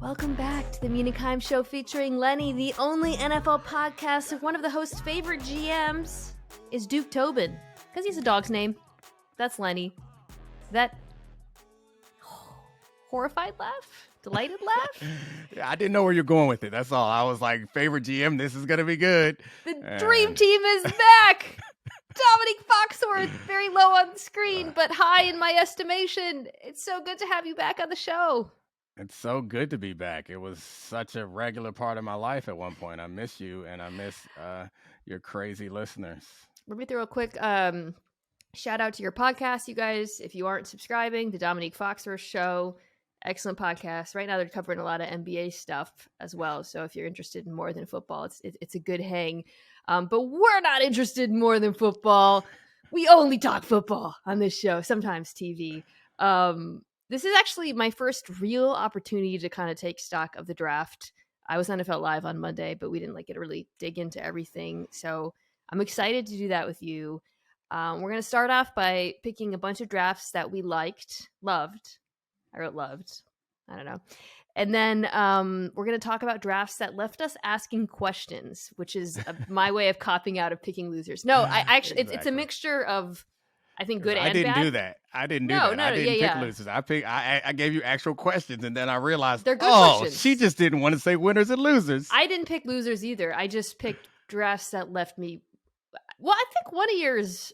Welcome back to the Mina Kimes Show featuring Lenny, the only NFL podcast of one of the host's favorite GMs is Duke Tobin, because he's a dog's name. That's Lenny. That horrified laugh? Delighted laugh? Yeah, I didn't know where you're going with it. That's all. I was like, favorite GM, this is going to be good. The dream team is back! Domonique Foxworth, very low on the screen, but high in my estimation. It's so good to have you back on the show. It's so good to be back. It was such a regular part of my life at one point. I miss you, and I miss your crazy listeners. Let me throw a quick shout out to your podcast, you guys. If you aren't subscribing, the Domonique Foxworth Show, excellent podcast. Right now they're covering a lot of NBA stuff as well. So if you're interested in more than football, it's a good hang. But we're not interested in more than football. We only talk football on this show, sometimes TV. This is actually my first real opportunity to kind of take stock of the draft. I was on NFL Live on Monday, but we didn't get to really dig into everything. So I'm excited to do that with you. We're going to start off by picking a bunch of drafts that we loved. I wrote loved. I don't know. And then we're going to talk about drafts that left us asking questions, which is my way of copping out of picking losers. No, I actually, exactly. It's a mixture of, I think, good and bad. I didn't do that. I didn't pick losers. I gave you actual questions, and then I realized, they're good questions. She just didn't want to say winners and losers. I didn't pick losers either. I just picked drafts that left me. Well, I think one of yours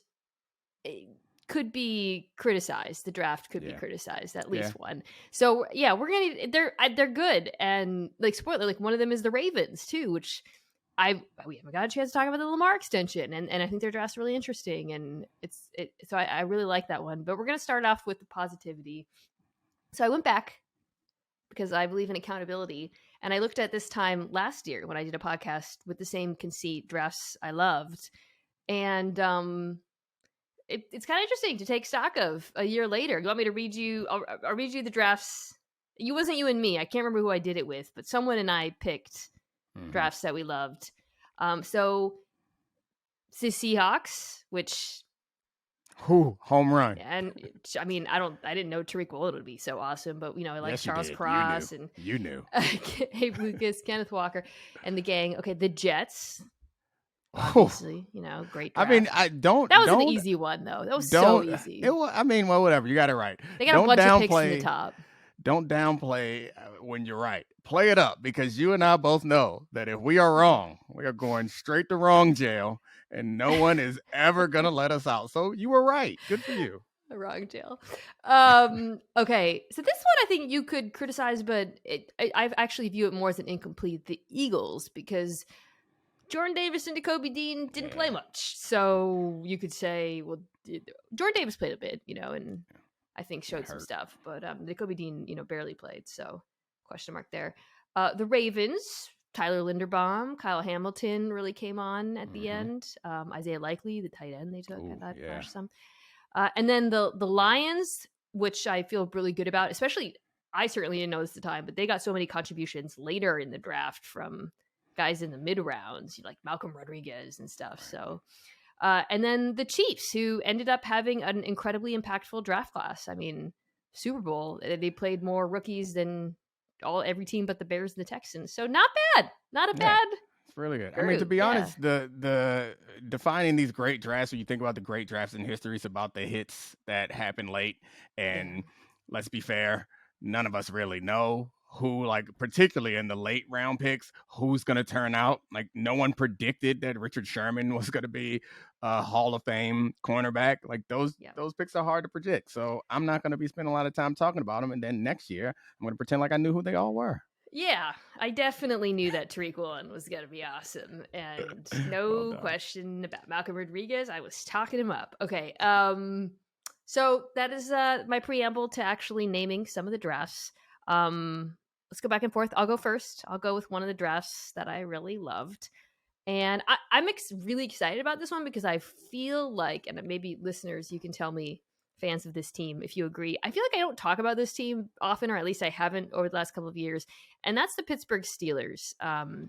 could be criticized. The draft could be criticized, at least one. So yeah, we're gonna. They're good, and spoiler, one of them is the Ravens too, which we haven't got a chance to talk about the Lamar extension, and I think their draft's really interesting, and so I really like that one. But we're gonna start off with the positivity. So I went back because I believe in accountability, and I looked at this time last year when I did a podcast with the same conceit, drafts I loved, and it's kind of interesting to take stock of a year later. You want me to read you? I'll read you the drafts. It wasn't you and me. I can't remember who I did it with, but someone and I picked drafts that we loved. So the Seahawks, which home run. And I mean, I didn't know Tariq Woolen would be so awesome, but I like Charles Cross and you knew Abe Lucas, Kenneth Walker, and the gang. Okay, the Jets. Obviously, great draft. I mean, that was an easy one, though. That was so easy. Whatever. You got it right. They got a bunch of picks in the top. Don't downplay when you're right. Play it up, because you and I both know that if we are wrong, we are going straight to wrong jail, and no one is ever going to let us out. So you were right. Good for you. A wrong jail. Okay, so this one I think you could criticize, but I actually view it more as an incomplete. The Eagles, because Jordan Davis and Jacoby Dean didn't play much. So you could say, well, Jordan Davis played a bit, and I think showed some stuff. But Jacoby Dean, barely played. So question mark there. The Ravens, Tyler Linderbaum, Kyle Hamilton really came on at the end. Isaiah Likely, the tight end they took, I thought flashed some. And then the Lions, which I feel really good about, especially I certainly didn't know this at the time, but they got so many contributions later in the draft from guys in the mid rounds, like Malcolm Rodriguez and stuff. So, and then the Chiefs, who ended up having an incredibly impactful draft class. I mean, Super Bowl, they played more rookies than every team but the Bears and the Texans. So not bad, not a bad. It's really good. I mean, to be honest, the defining these great drafts, when you think about the great drafts in history, it's about the hits that happen late. And let's be fair, none of us really know who, particularly in the late round picks, who's going to turn out. No one predicted that Richard Sherman was going to be a Hall of Fame cornerback. Those picks are hard to predict. So I'm not going to be spending a lot of time talking about them. And then next year, I'm going to pretend like I knew who they all were. Yeah, I definitely knew that Tariq Woolen was going to be awesome. And no question about Malcolm Rodriguez. I was talking him up. Okay. So that is my preamble to actually naming some of the drafts. Let's go back and forth. I'll go first. I'll go with one of the drafts that I really loved. And I'm really excited about this one because I feel like, and maybe listeners, you can tell me, fans of this team, if you agree, I feel like I don't talk about this team often, or at least I haven't over the last couple of years. And that's the Pittsburgh Steelers.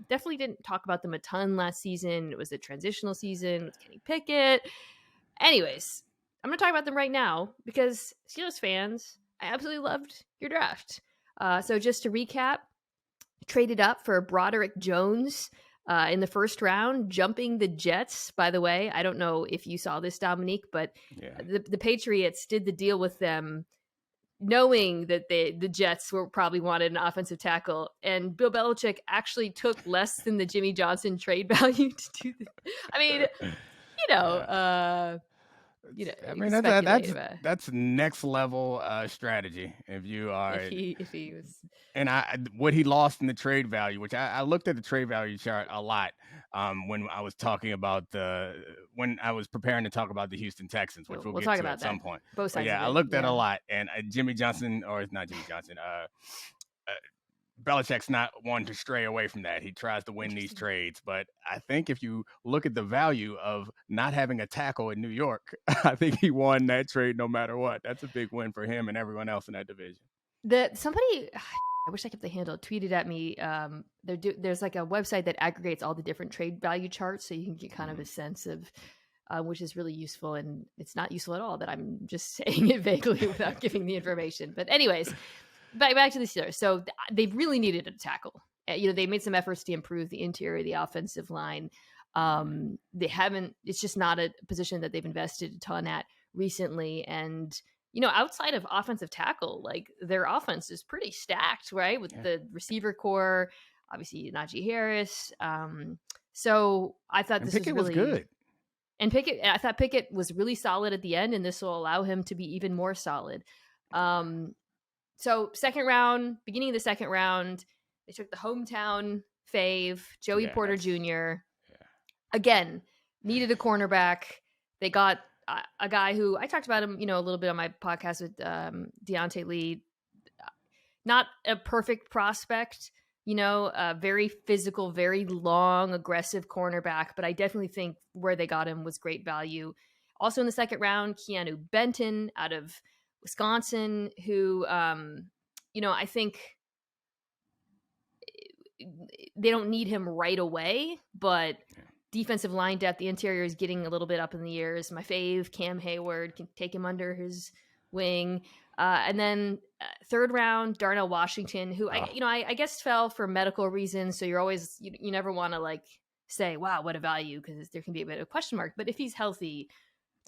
Definitely didn't talk about them a ton last season. It was a transitional season with Kenny Pickett. Anyways, I'm going to talk about them right now because Steelers fans, I absolutely loved your draft. So just to recap, traded up for Broderick Jones in the first round, jumping the Jets, by the way. I don't know if you saw this, Domonique, but the Patriots did the deal with them knowing that the Jets were probably wanted an offensive tackle, and Bill Belichick actually took less than the Jimmy Johnson trade value to do this. I mean, I mean, that's next level strategy. If you are, if he was, and what he lost in the trade value, which I looked at the trade value chart a lot when I was talking about when I was preparing to talk about the Houston Texans, which we'll get talk to about at some point. Both sides. I looked at a lot, and Jimmy Johnson, or it's not Jimmy Johnson. Belichick's not one to stray away from that. He tries to win these trades. But I think if you look at the value of not having a tackle in New York, I think he won that trade no matter what. That's a big win for him and everyone else in that division. Somebody, I wish I kept the handle, tweeted at me. There's like a website that aggregates all the different trade value charts, so you can get kind of a sense of which is really useful. And it's not useful at all that I'm just saying it vaguely without giving the information. But anyways, back to the Steelers. So they really needed a tackle. They made some efforts to improve the interior of the offensive line. It's just not a position that they've invested a ton at recently. And, outside of offensive tackle, like their offense is pretty stacked, right? With the receiver core, obviously Najee Harris. So I thought this Pickett was really good. And I thought Pickett was really solid at the end, and this will allow him to be even more solid. So second round, beginning of the second round, they took the hometown fave, Joey Porter Jr. Again, needed a cornerback. They got a guy who I talked about him, a little bit on my podcast with Deontay Lee. Not a perfect prospect, very physical, very long, aggressive cornerback, but I definitely think where they got him was great value. Also in the second round, Keanu Benton out of Wisconsin, who, I think they don't need him right away, but defensive line depth, the interior is getting a little bit up in the years. My fave, Cam Hayward, can take him under his wing. And then third round, Darnell Washington, who I guess fell for medical reasons. So you're always, you never want to say, wow, what a value, because there can be a bit of a question mark. But if he's healthy,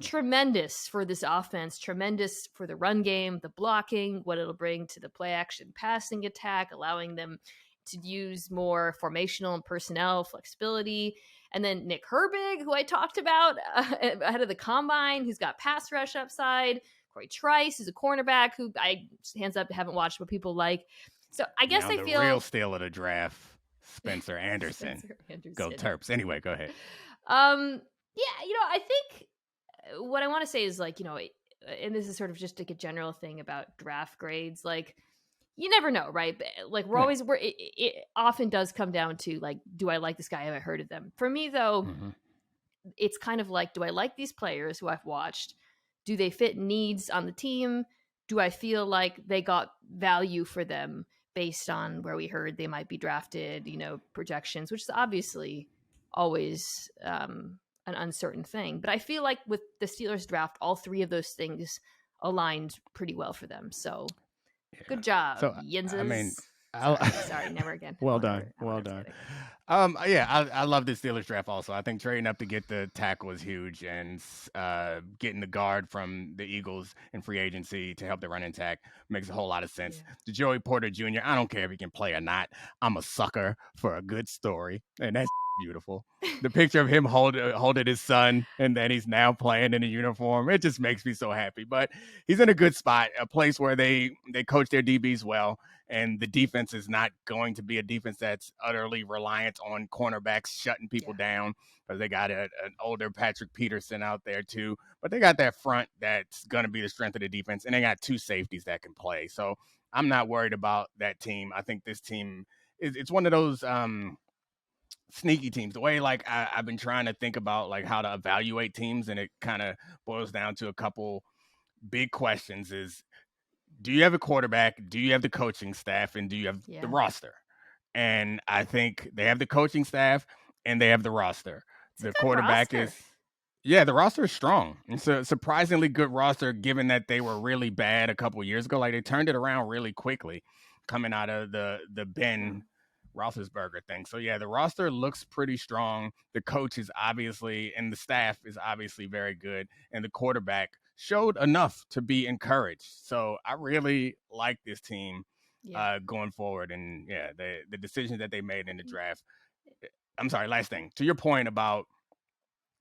tremendous for this offense, tremendous for the run game, the blocking, what it'll bring to the play action passing attack, allowing them to use more formational and personnel flexibility. And then Nick Herbig, who I talked about ahead of the combine, who's got pass rush upside. Corey Trice is a cornerback who hands up, haven't watched, but people like. So I guess I feel the real steal of the draft, Spencer Anderson. Go Terps. Anyway, go ahead. I think what I want to say is and this is sort of just a general thing about draft grades, you never know, right? Like it often does come down to do I like this guy? Have I heard of them? For me though, it's kind of do I like these players who I've watched? Do they fit needs on the team? Do I feel like they got value for them based on where we heard they might be drafted, projections, which is obviously always an uncertain thing. But I feel like with the Steelers draft, all three of those things aligned pretty well for them. So good job, Yenses. I mean, sorry, never again. Well done. I love the Steelers draft also. I think trading up to get the tackle is huge, and getting the guard from the Eagles in free agency to help the running attack makes a whole lot of sense. The Joey Porter Jr., I don't care if he can play or not. I'm a sucker for a good story, and that's beautiful. The picture of him holding his son, and then he's now playing in a uniform, it just makes me so happy. But he's in a good spot, a place where they coach their DBs well, and the defense is not going to be a defense that's utterly reliant on cornerbacks shutting people down, because they got an older Patrick Peterson out there too. But they got that front that's going to be the strength of the defense, and they got two safeties that can play. So I'm not worried about that team. I think this team it's one of those sneaky teams. The way I've been trying to think about how to evaluate teams, and it kind of boils down to a couple big questions: is do you have a quarterback? Do you have the coaching staff? And do you have the roster? And I think they have the coaching staff and they have the roster. The quarterback roster. The roster is strong. It's a surprisingly good roster, given that they were really bad a couple of years ago. They turned it around really quickly coming out of the Ben Roethlisberger thing. So yeah, the roster looks pretty strong. The coach is obviously, and the staff is obviously very good, and the quarterback showed enough to be encouraged. So I really like this team going forward. And yeah, the decisions that they made in the draft. I'm sorry, last thing. To your point about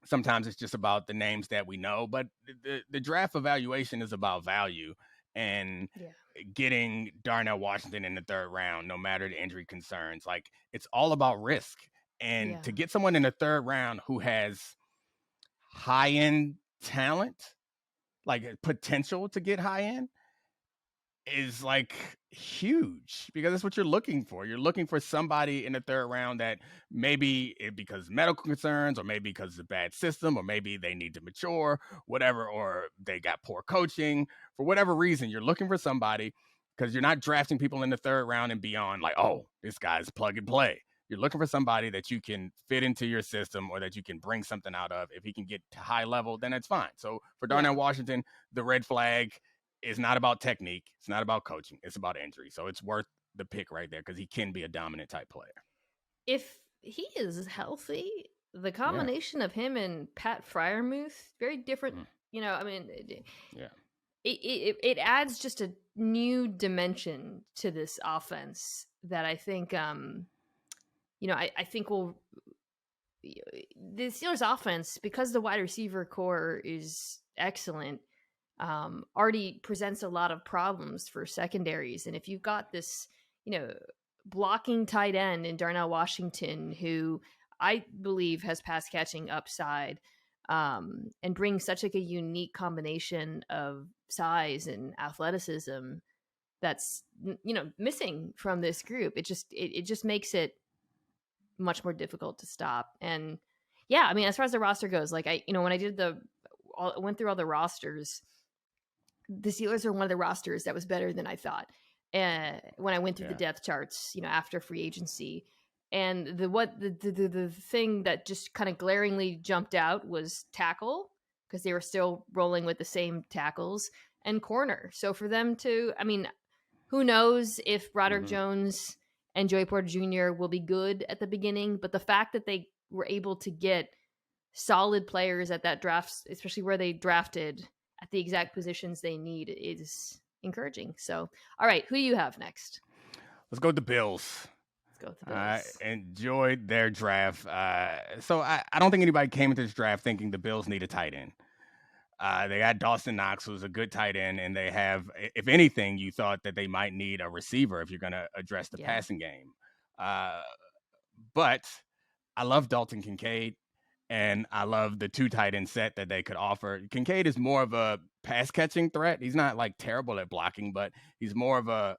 sometimes it's just about the names that we know, but the draft evaluation is about value and getting Darnell Washington in the third round, no matter the injury concerns. Like, it's all about risk. And to get someone in the third round who has high end talent, like potential to get high end, is like huge, because that's what you're looking for. You're looking for somebody in the third round that maybe because medical concerns, or maybe because it's a bad system, or maybe they need to mature, whatever, or they got poor coaching. For whatever reason, you're looking for somebody, because you're not drafting people in the third round and beyond like, oh, this guy's plug and play. You're looking for somebody that you can fit into your system, or that you can bring something out of. If he can get to high level, then it's fine. So for Darnell Washington, the red flag is not about technique. It's not about coaching. It's about injury. So it's worth the pick right there, because he can be a dominant type player. If he is healthy, the combination of him and Pat Freiermuth, very different. You know, I mean, it adds just a new dimension to this offense that I think, you know, I think will. The Steelers' offense, because the wide receiver core is excellent, already presents a lot of problems for secondaries. And if you've got this, you know, blocking tight end in Darnell Washington, who I believe has pass catching upside, and brings such like a unique combination of size and athleticism that's, you know, missing from this group, it just makes it much more difficult to stop. And yeah, I mean, as far as the roster goes, like when I went through all the rosters, the Steelers are one of the rosters that was better than I thought. And when I went through the depth charts, you know, after free agency, and the thing that just kind of glaringly jumped out was tackle, because they were still rolling with the same tackles, and corner. So for them to, I mean, who knows if Broderick Jones and Joey Porter Jr. will be good at the beginning, but the fact that they were able to get solid players at that draft, especially where they drafted at the exact positions they need, is encouraging. So, all right, who do you have next? Let's go with the Bills. I enjoyed their draft. So I don't think anybody came into this draft thinking the Bills need a tight end. They got Dawson Knox, who's a good tight end, and they have, if anything, you thought that they might need a receiver if you're going to address the passing game. But I love Dalton Kincaid, and I love the two tight end set that they could offer. Kincaid is more of a pass catching threat. He's not like terrible at blocking, but he's more of a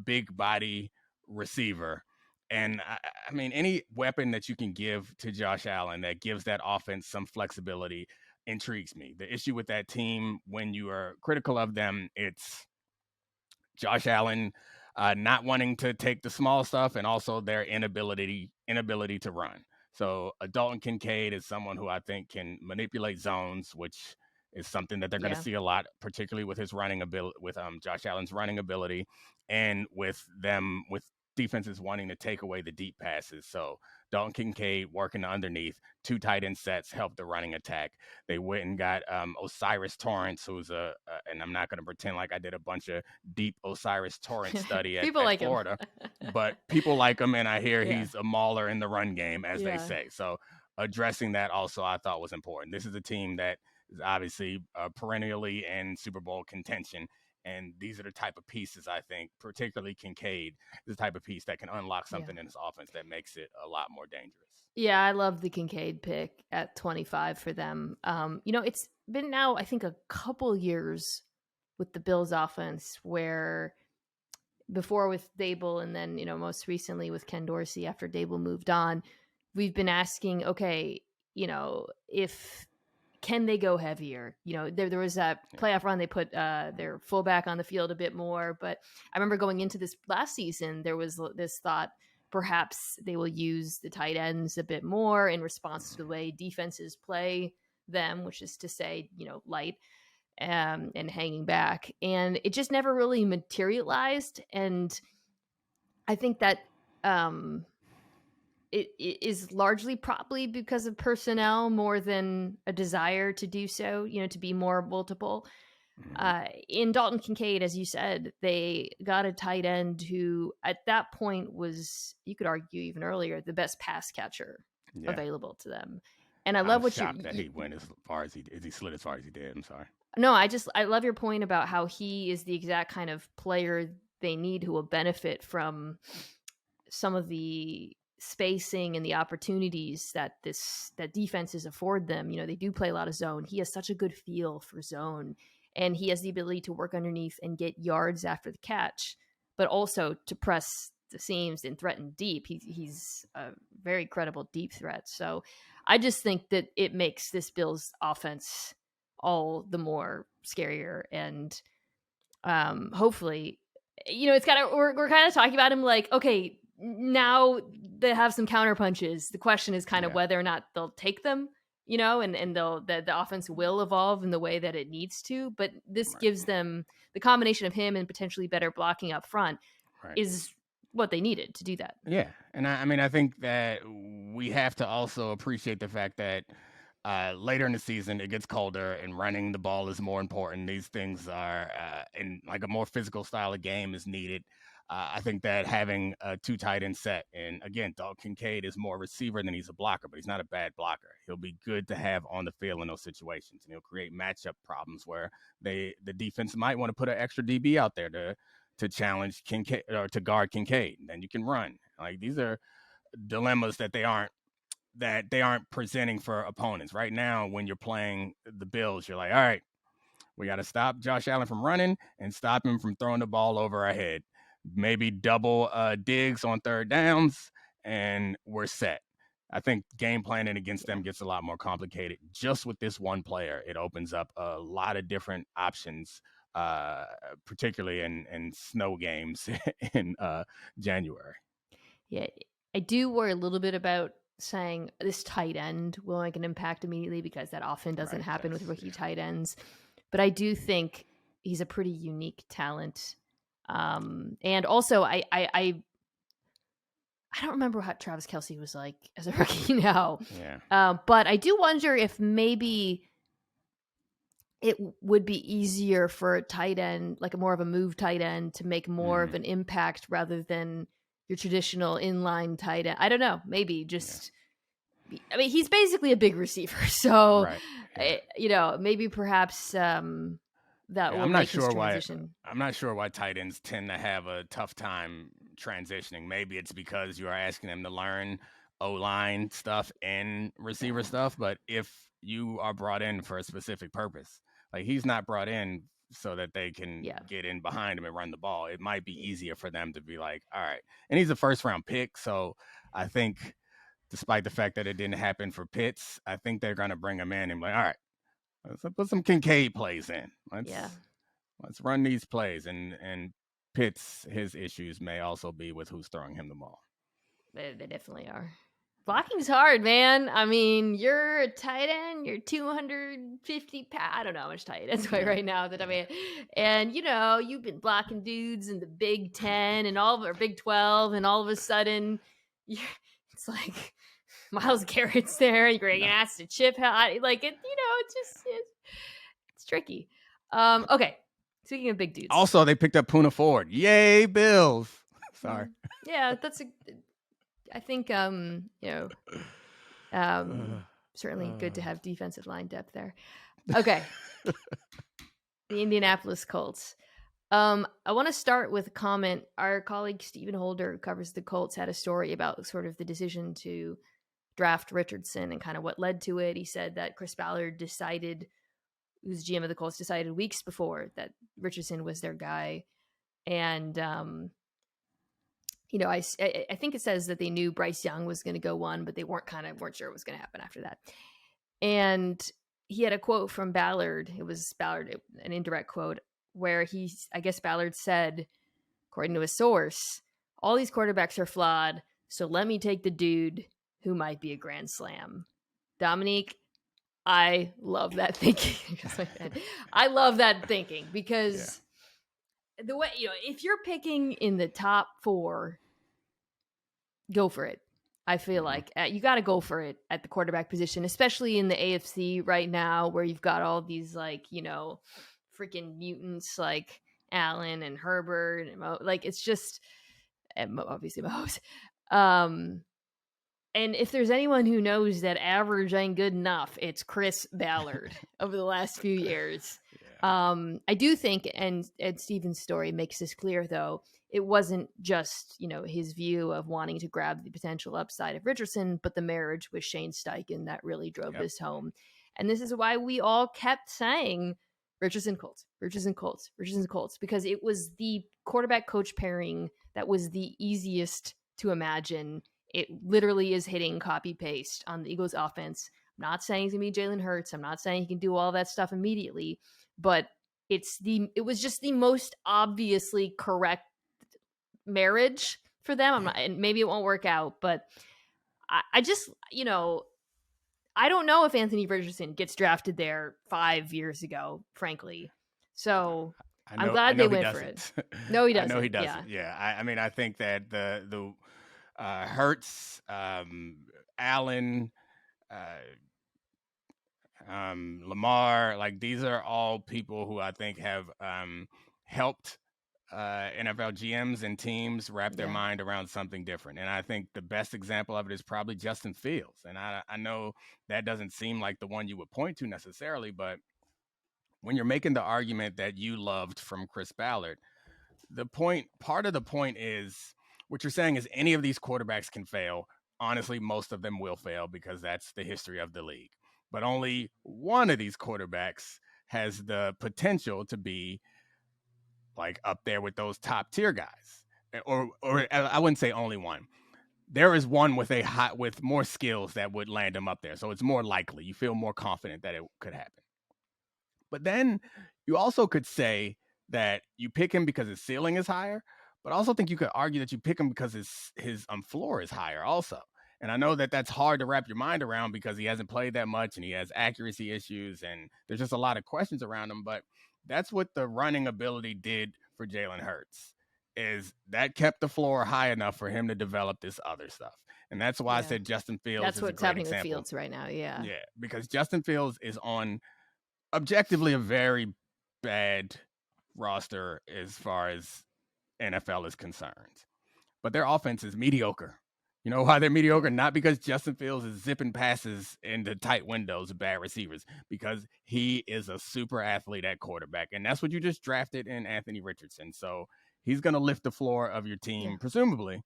big body receiver. And I mean, any weapon that you can give to Josh Allen that gives that offense some flexibility intrigues me. The issue with that team, when you are critical of them, it's Josh Allen not wanting to take the small stuff, and also their inability to run. So Dalton Kincaid is someone who I think can manipulate zones, which is something that they're going to see a lot, particularly with his running ability, with Josh Allen's running ability, and with defenses wanting to take away the deep passes. So Dalton Kincaid working underneath, two tight end sets help the running attack. They went and got Osiris Torrance, who's and I'm not going to pretend like I did a bunch of deep Osiris Torrance study at Florida, but people like him, and I hear he's a mauler in the run game, as they say. So addressing that also I thought was important. This is a team that is obviously perennially in Super Bowl contention. And these are the type of pieces, I think, particularly Kincaid, the type of piece that can unlock something in this offense that makes it a lot more dangerous. Yeah, I love the Kincaid pick at 25 for them. You know, it's been now, I think, a couple years with the Bills offense where before with Dable, and then, you know, most recently with Ken Dorsey after Dable moved on, we've been asking, okay, you know, can they go heavier? You know, there was that playoff run. They put their fullback on the field a bit more. But I remember going into this last season, there was this thought perhaps they will use the tight ends a bit more in response to the way defenses play them, which is to say, you know, light and hanging back. And it just never really materialized. And I think that it is largely probably because of personnel more than a desire to do so, to be more multiple. In Dalton Kincaid, as you said, they got a tight end who at that point was, you could argue even earlier, the best pass catcher available to them. And I love what shocked that he went as far as he slid as far as he did. I'm sorry. No, I love your point about how he is the exact kind of player they need who will benefit from some of the spacing and the opportunities that defenses afford them. They do play a lot of zone. He has such a good feel for zone, and he has the ability to work underneath and get yards after the catch, but also to press the seams and threaten deep. He's a very credible deep threat. So I just think that it makes this Bills offense all the more scarier, and hopefully, it's kind of, we're kind of talking about him like, okay, now they have some counter punches. The question is kind of whether or not they'll take them, and the offense will evolve in the way that it needs to. But this gives them the combination of him and potentially better blocking up front is what they needed to do that. Yeah. And I think that we have to also appreciate the fact that later in the season, it gets colder and running the ball is more important. These things are, in like a more physical style of game is needed. I think that having a 2 tight end set, and again, Dalton Kincaid is more receiver than he's a blocker, but he's not a bad blocker. He'll be good to have on the field in those situations, and he'll create matchup problems where the defense might want to put an extra DB out there to challenge Kincaid or to guard Kincaid. And then you can run. Like, these are dilemmas that they aren't presenting for opponents. Right now, when you're playing the Bills, you're like, all right, we got to stop Josh Allen from running and stop him from throwing the ball over our head. Maybe double Diggs on third downs, and we're set. I think game planning against them gets a lot more complicated. Just with this one player, it opens up a lot of different options, particularly in snow games in January. Yeah, I do worry a little bit about saying this tight end will make an impact immediately, because that often doesn't happen with rookie tight ends. But I do think he's a pretty unique talent. And also, I don't remember what Travis Kelce was like as a rookie now. Yeah. But I do wonder if maybe it would be easier for a tight end, like a more of a move tight end, to make more of an impact rather than your traditional inline tight end. I don't know. Maybe just, I mean, he's basically a big receiver. So, maybe perhaps that will make his transition. I'm not sure why tight ends tend to have a tough time transitioning. Maybe it's because you are asking them to learn O-line stuff and receiver stuff. But if you are brought in for a specific purpose, like he's not brought in so that they can get in behind him and run the ball, it might be easier for them to be like, all right. And he's a first-round pick, so I think despite the fact that it didn't happen for Pitts, I think they're going to bring him in and be like, all right, let's put some Kincaid plays in. Let's run these plays. And Pitts, his issues may also be with who's throwing him the ball. They definitely are. Blocking's hard, man. I mean, you're a tight end. You're 250 pounds. I don't know how much tight ends weigh right now. And you've been blocking dudes in the Big 10 and or Big 12, and all of a sudden, it's like Myles Garrett's there. You're getting asked to chip out. Like it, it's tricky. Okay. Speaking of big dudes. Also, they picked up Poona Ford. Yay, Bills. Sorry. Yeah, I think certainly good to have defensive line depth there. Okay. The Indianapolis Colts. I want to start with a comment. Our colleague Stephen Holder, who covers the Colts, had a story about sort of the decision to draft Richardson and kind of what led to it. He said that Chris Ballard who's GM of the Colts, decided weeks before that Richardson was their guy. And, I think it says that they knew Bryce Young was going to go one, but they weren't sure what was going to happen after that. And he had a quote from Ballard. It was Ballard, an indirect quote, where I guess Ballard said, according to a source, all these quarterbacks are flawed, so let me take the dude who might be a grand slam. Domonique, I love that thinking. I love that thinking because the way, if you're picking in the top 4, go for it. I feel like you got to go for it at the quarterback position, especially in the AFC right now, where you've got all these freaking mutants like Allen and Herbert and it's just obviously Mahomes. And if there's anyone who knows that average ain't good enough, it's Chris Ballard over the last few years. Yeah. I do think, and Steven's story makes this clear, though, it wasn't just, his view of wanting to grab the potential upside of Richardson, but the marriage with Shane Steichen that really drove this home. And this is why we all kept saying Richardson Colts, because it was the quarterback coach pairing that was the easiest to imagine. It literally is hitting copy paste on the Eagles offense. I'm not saying it's going to be Jalen Hurts. I'm not saying he can do all that stuff immediately, but it was just the most obviously correct marriage for them. And maybe it won't work out, but I just, I don't know if Anthony Richardson gets drafted there 5 years ago, frankly. So I'm glad they went for it. No, he doesn't. I know he doesn't. Yeah. I mean, I think that the Hurts, Allen, Lamar, these are all people who I think have helped NFL GMs and teams wrap their mind around something different. And I think the best example of it is probably Justin Fields. And I know that doesn't seem like the one you would point to necessarily, but when you're making the argument that you loved from Chris Ballard, part of the point is what you're saying is any of these quarterbacks can fail. Honestly, most of them will fail because that's the history of the league. But only one of these quarterbacks has the potential to be up there with those top tier guys. Or I wouldn't say only one. There is one with more skills that would land him up there. So it's more likely. You feel more confident that it could happen. But then you also could say that you pick him because his ceiling is higher, but I also think you could argue that you pick him because his floor is higher also. And I know that that's hard to wrap your mind around because he hasn't played that much and he has accuracy issues and there's just a lot of questions around him. But that's what the running ability did for Jalen Hurts, is that kept the floor high enough for him to develop this other stuff. And that's why I said Justin Fields is a great example. That's what's happening with Fields right now, yeah. Yeah, because Justin Fields is on objectively a very bad roster as far as NFL is concerned. But their offense is mediocre. You know why they're mediocre? Not because Justin Fields is zipping passes into tight windows of bad receivers, because he is a super athlete at quarterback. And that's what you just drafted in Anthony Richardson. So he's going to lift the floor of your team, presumably,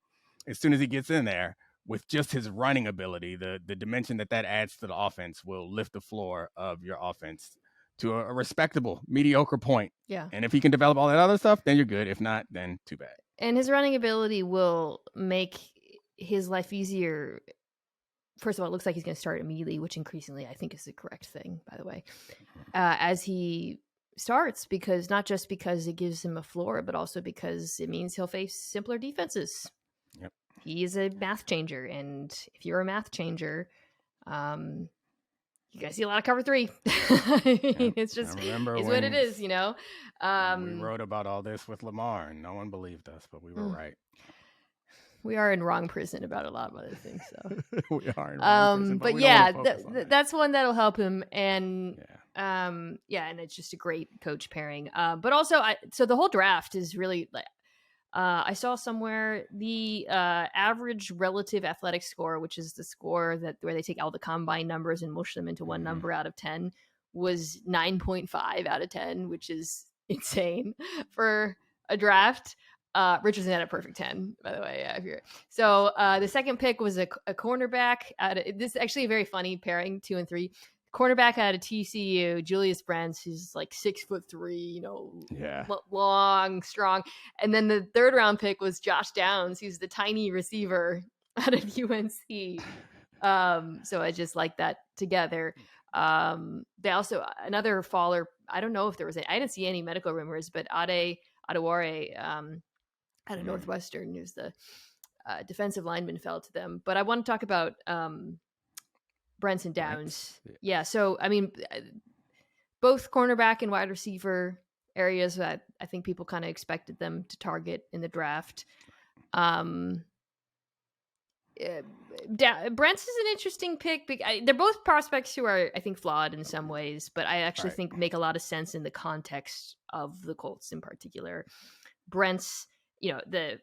as soon as he gets in there with just his running ability. The dimension that adds to the offense will lift the floor of your offense to a respectable, mediocre point. Yeah. And if he can develop all that other stuff, then you're good. If not, then too bad. And his running ability will make his life easier. First of all, it looks like he's going to start immediately, which increasingly I think is the correct thing, by the way, as he starts, because not just because it gives him a floor, but also because it means he'll face simpler defenses. Yep. He is a math changer. And if you're a math changer, you guys see a lot of cover three. It's just what it is, We wrote about all this with Lamar and no one believed us, but we were right. We are in wrong prison about a lot of other things. So we are in wrong prison, but that's one that'll help him. And and it's just a great coach pairing. But also, so the whole draft is really I saw somewhere the average relative athletic score, which is the score where they take all the combine numbers and mush them into one number out of 10, was 9.5 out of 10, which is insane for a draft. Richardson had a perfect 10, by the way. Yeah, so the second pick was a cornerback. This is actually a very funny pairing, 2 and 3. Cornerback out of TCU, Julius Brents, who's 6'3", long, strong. And then the third round pick was Josh Downs, who's the tiny receiver out of UNC. So I just like that together. They also, another faller, I don't know if there was I didn't see any medical rumors, but Ade Adewale out of Northwestern, who's the defensive lineman, fell to them. But I want to talk about Brenton Downs. Yeah. So, I mean, both cornerback and wide receiver areas that I think people kind of expected them to target in the draft. Brents is an interesting pick. They're both prospects who are, I think, flawed in some ways, but I actually think make a lot of sense in the context of the Colts in particular. Brent's,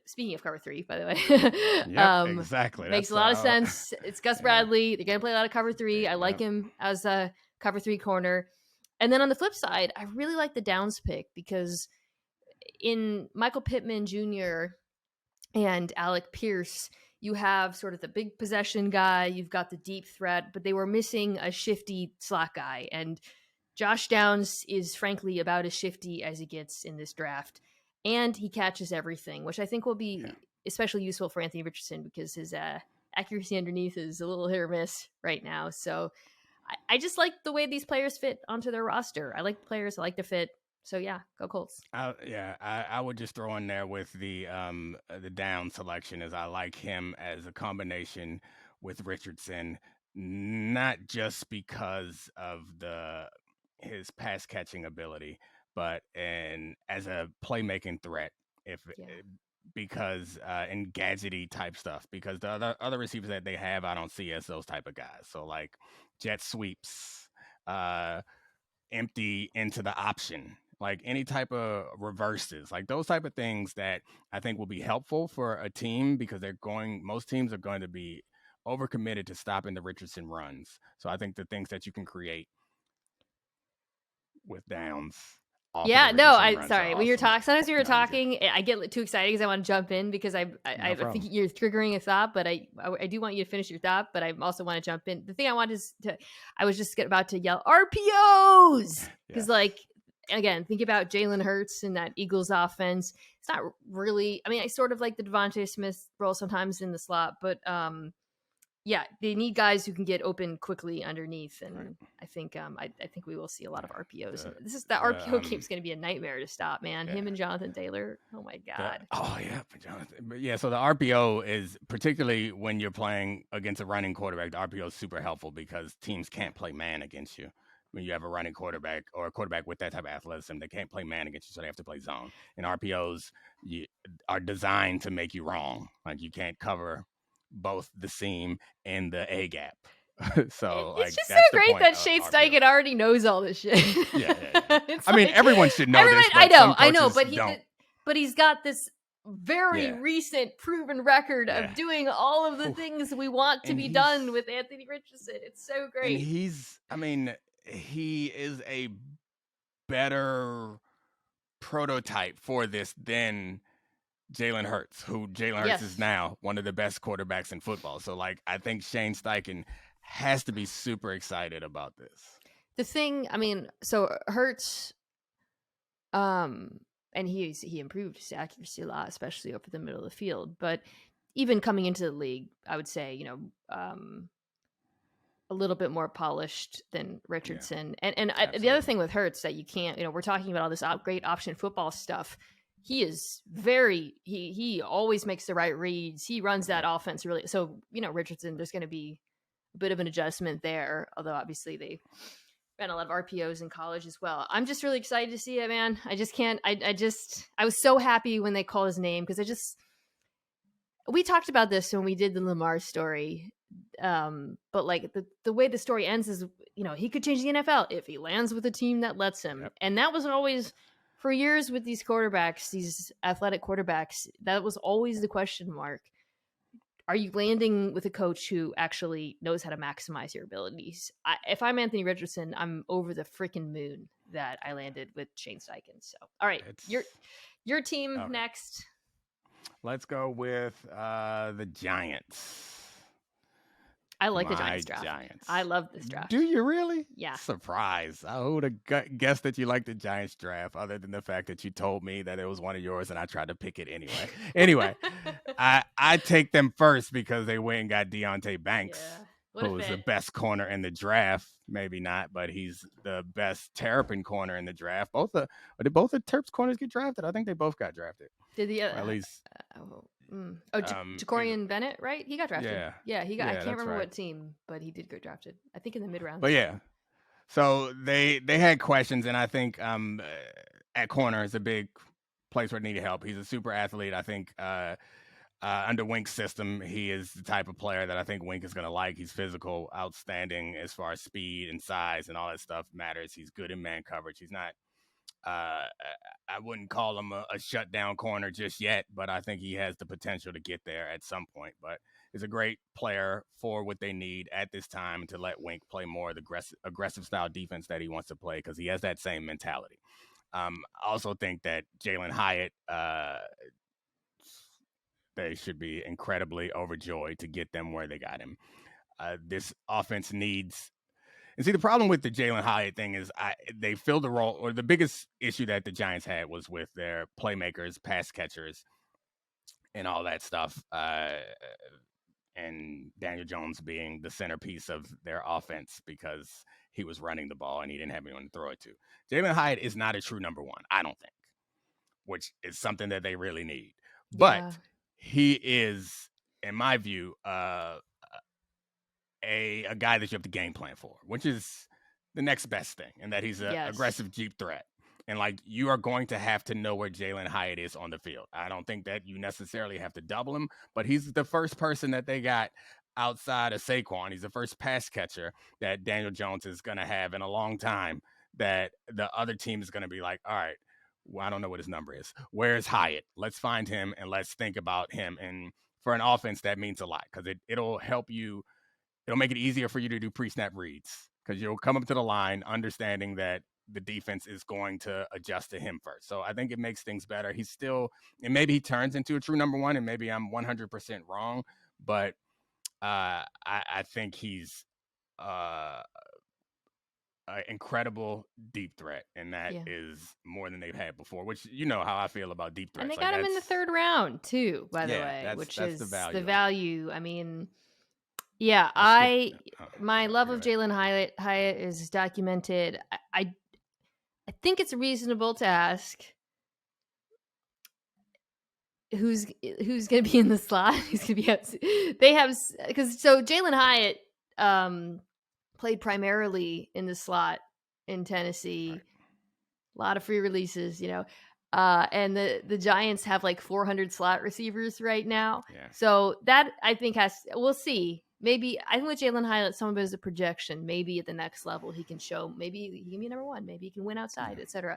speaking of cover 3, by the way, exactly. Makes a lot of sense. It's Gus Bradley. They're going to play a lot of cover 3. I like him as a cover 3 corner. And then on the flip side, I really like the Downs pick because in Michael Pittman Jr. and Alec Pierce, you have sort of the big possession guy. You've got the deep threat, but they were missing a shifty slot guy. And Josh Downs is frankly about as shifty as he gets in this draft. And he catches everything, which I think will be especially useful for Anthony Richardson because his accuracy underneath is a little hit or miss right now. So I just like the way these players fit onto their roster. I like the players. I like the fit. So yeah, go Colts. I would just throw in there with the down selection as I like him as a combination with Richardson, not just because of his pass catching ability, but as a playmaking threat. Because in gadgety type stuff, because the other receivers that they have, I don't see as those type of guys. So like jet sweeps, empty into the option, like any type of reverses, like those type of things that I think will be helpful for a team because most teams are going to be overcommitted to stopping the Richardson runs. So I think the things that you can create with Downs. Yeah, no, sorry. When you're talking, sometimes when you're talking, I get too excited because I want to jump in because I think you're triggering a thought, but I do want you to finish your thought, but I also want to jump in. The thing I wanted I was just about to yell RPOs because again, think about Jalen Hurts and that Eagles offense. It's not really, I sort of like the Devontae Smith role sometimes in the slot, but they need guys who can get open quickly underneath, and I think we will see a lot of RPOs. The RPO game's going to be a nightmare to stop, man. Him and Jonathan Taylor. Oh my god. Jonathan. But so the RPO is particularly when you're playing against a running quarterback. The RPO is super helpful because teams can't play man against you. When you have a running quarterback or a quarterback with that type of athleticism, they can't play man against you, so they have to play zone. And RPOs are designed to make you wrong. Like you can't cover both the seam and the A gap. So it's just so great that Shane Steichen already knows all this shit. Everyone should know this. I know, but he's got this very recent proven record of doing all of the things we want to be done with Anthony Richardson. It's so great. And he is a better prototype for this than Jalen Hurts, is now one of the best quarterbacks in football. So, I think Shane Steichen has to be super excited about this. The thing, so Hurts, and he improved his accuracy a lot, especially over the middle of the field. But even coming into the league, I would say, a little bit more polished than Richardson. And the other thing with Hurts that you can't, we're talking about all this great option football stuff. He is he always makes the right reads. He runs that offense really. So, Richardson, there's going to be a bit of an adjustment there, although obviously they ran a lot of RPOs in college as well. I'm just really excited to see it, man. I just can't, I was so happy when they called his name because we talked about this when we did the Lamar story. But the way the story ends is, he could change the NFL if he lands with a team that lets him. Yep. And that wasn't always, for years with these quarterbacks, these athletic quarterbacks, that was always the question mark. Are you landing with a coach who actually knows how to maximize your abilities? If I'm Anthony Richardson, I'm over the freaking moon that I landed with Shane Steichen. So, all right, your team next. Let's go with the Giants. I like the Giants draft. I love this draft. Do you really? Yeah. Surprise. I would have guessed that you like the Giants draft other than the fact that you told me that it was one of yours and I tried to pick it anyway. Anyway, I take them first because they went and got Deonte Banks, who was the best corner in the draft. Maybe not, but he's the best Terrapin corner in the draft. Did both the Terps corners get drafted? I think they both got drafted. Did the at least... Jacorian Bennett, right? He got drafted. Yeah, he got. I can't remember what team, but he did get drafted. I think in the mid round. But so they had questions, and I think at corner is a big place where they needed help. He's a super athlete. I think under Wink's system, he is the type of player that I think Wink is going to like. He's physical, outstanding as far as speed and size and all that stuff matters. He's good in man coverage. He's not, I wouldn't call him a shutdown corner just yet, but I think he has the potential to get there at some point. But he's a great player for what they need at this time to let Wink play more of the aggressive style defense that he wants to play because he has that same mentality. I also think that Jalen Hyatt, they should be incredibly overjoyed to get them where they got him. This offense needs, and see, the problem with the Jalen Hyatt thing is they filled the role, or the biggest issue that the Giants had was with their playmakers, pass catchers, and all that stuff. And Daniel Jones being the centerpiece of their offense because he was running the ball and he didn't have anyone to throw it to. Jalen Hyatt is not a true number one, I don't think, which is something that they really need. But he is, in my view, a guy that you have to game plan for, which is the next best thing, and that he's an aggressive deep threat. And, like, you are going to have to know where Jalen Hyatt is on the field. I don't think that you necessarily have to double him, but he's the first person that they got outside of Saquon. He's the first pass catcher that Daniel Jones is going to have in a long time that the other team is going to be like, all right, well, I don't know what his number is. Where's Hyatt? Let's find him and let's think about him. And for an offense, that means a lot because it'll help you. It'll make it easier for you to do pre-snap reads because you'll come up to the line understanding that the defense is going to adjust to him first. So I think it makes things better. He's still, and maybe he turns into a true number one, and maybe I'm 100% wrong, but I think he's an incredible deep threat, and that is more than they've had before, which you know how I feel about deep threats. And they got him in the third round too, by the way, which is the value. I mean, my love of Jalen Hyatt is documented. I think it's reasonable to ask who's going to be in the slot. Who's going to be out? They have so Jalen Hyatt played primarily in the slot in Tennessee. Right. A lot of free releases, and the Giants have like 400 slot receivers right now. Yeah. So that I think we'll see. Maybe I think with Jalen Hyatt, some of it is a projection. Maybe at the next level, he can show. Maybe he can be number one. Maybe he can win outside, etc.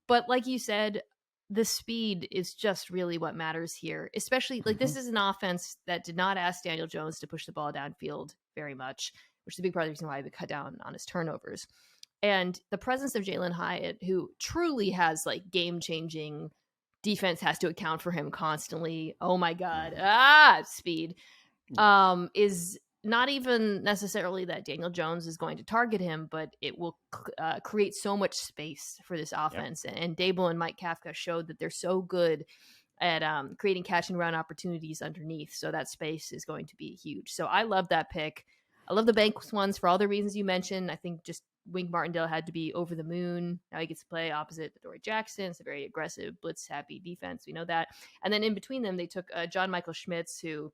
But like you said, the speed is just really what matters here. Especially like this is an offense that did not ask Daniel Jones to push the ball downfield very much, which is a big part of the reason why they cut down on his turnovers. And the presence of Jalen Hyatt, who truly has like game-changing defense, has to account for him constantly. Oh my God, speed. Is not even necessarily that Daniel Jones is going to target him, but it will create so much space for this offense. Yep. And Dable and Mike Kafka showed that they're so good at creating catch and run opportunities underneath. So that space is going to be huge. So I love that pick. I love the Banks ones for all the reasons you mentioned. I think just Wink Martindale had to be over the moon. Now he gets to play opposite Dory Jackson. It's a very aggressive, blitz-happy defense. We know that. And then in between them, they took John Michael Schmitz, who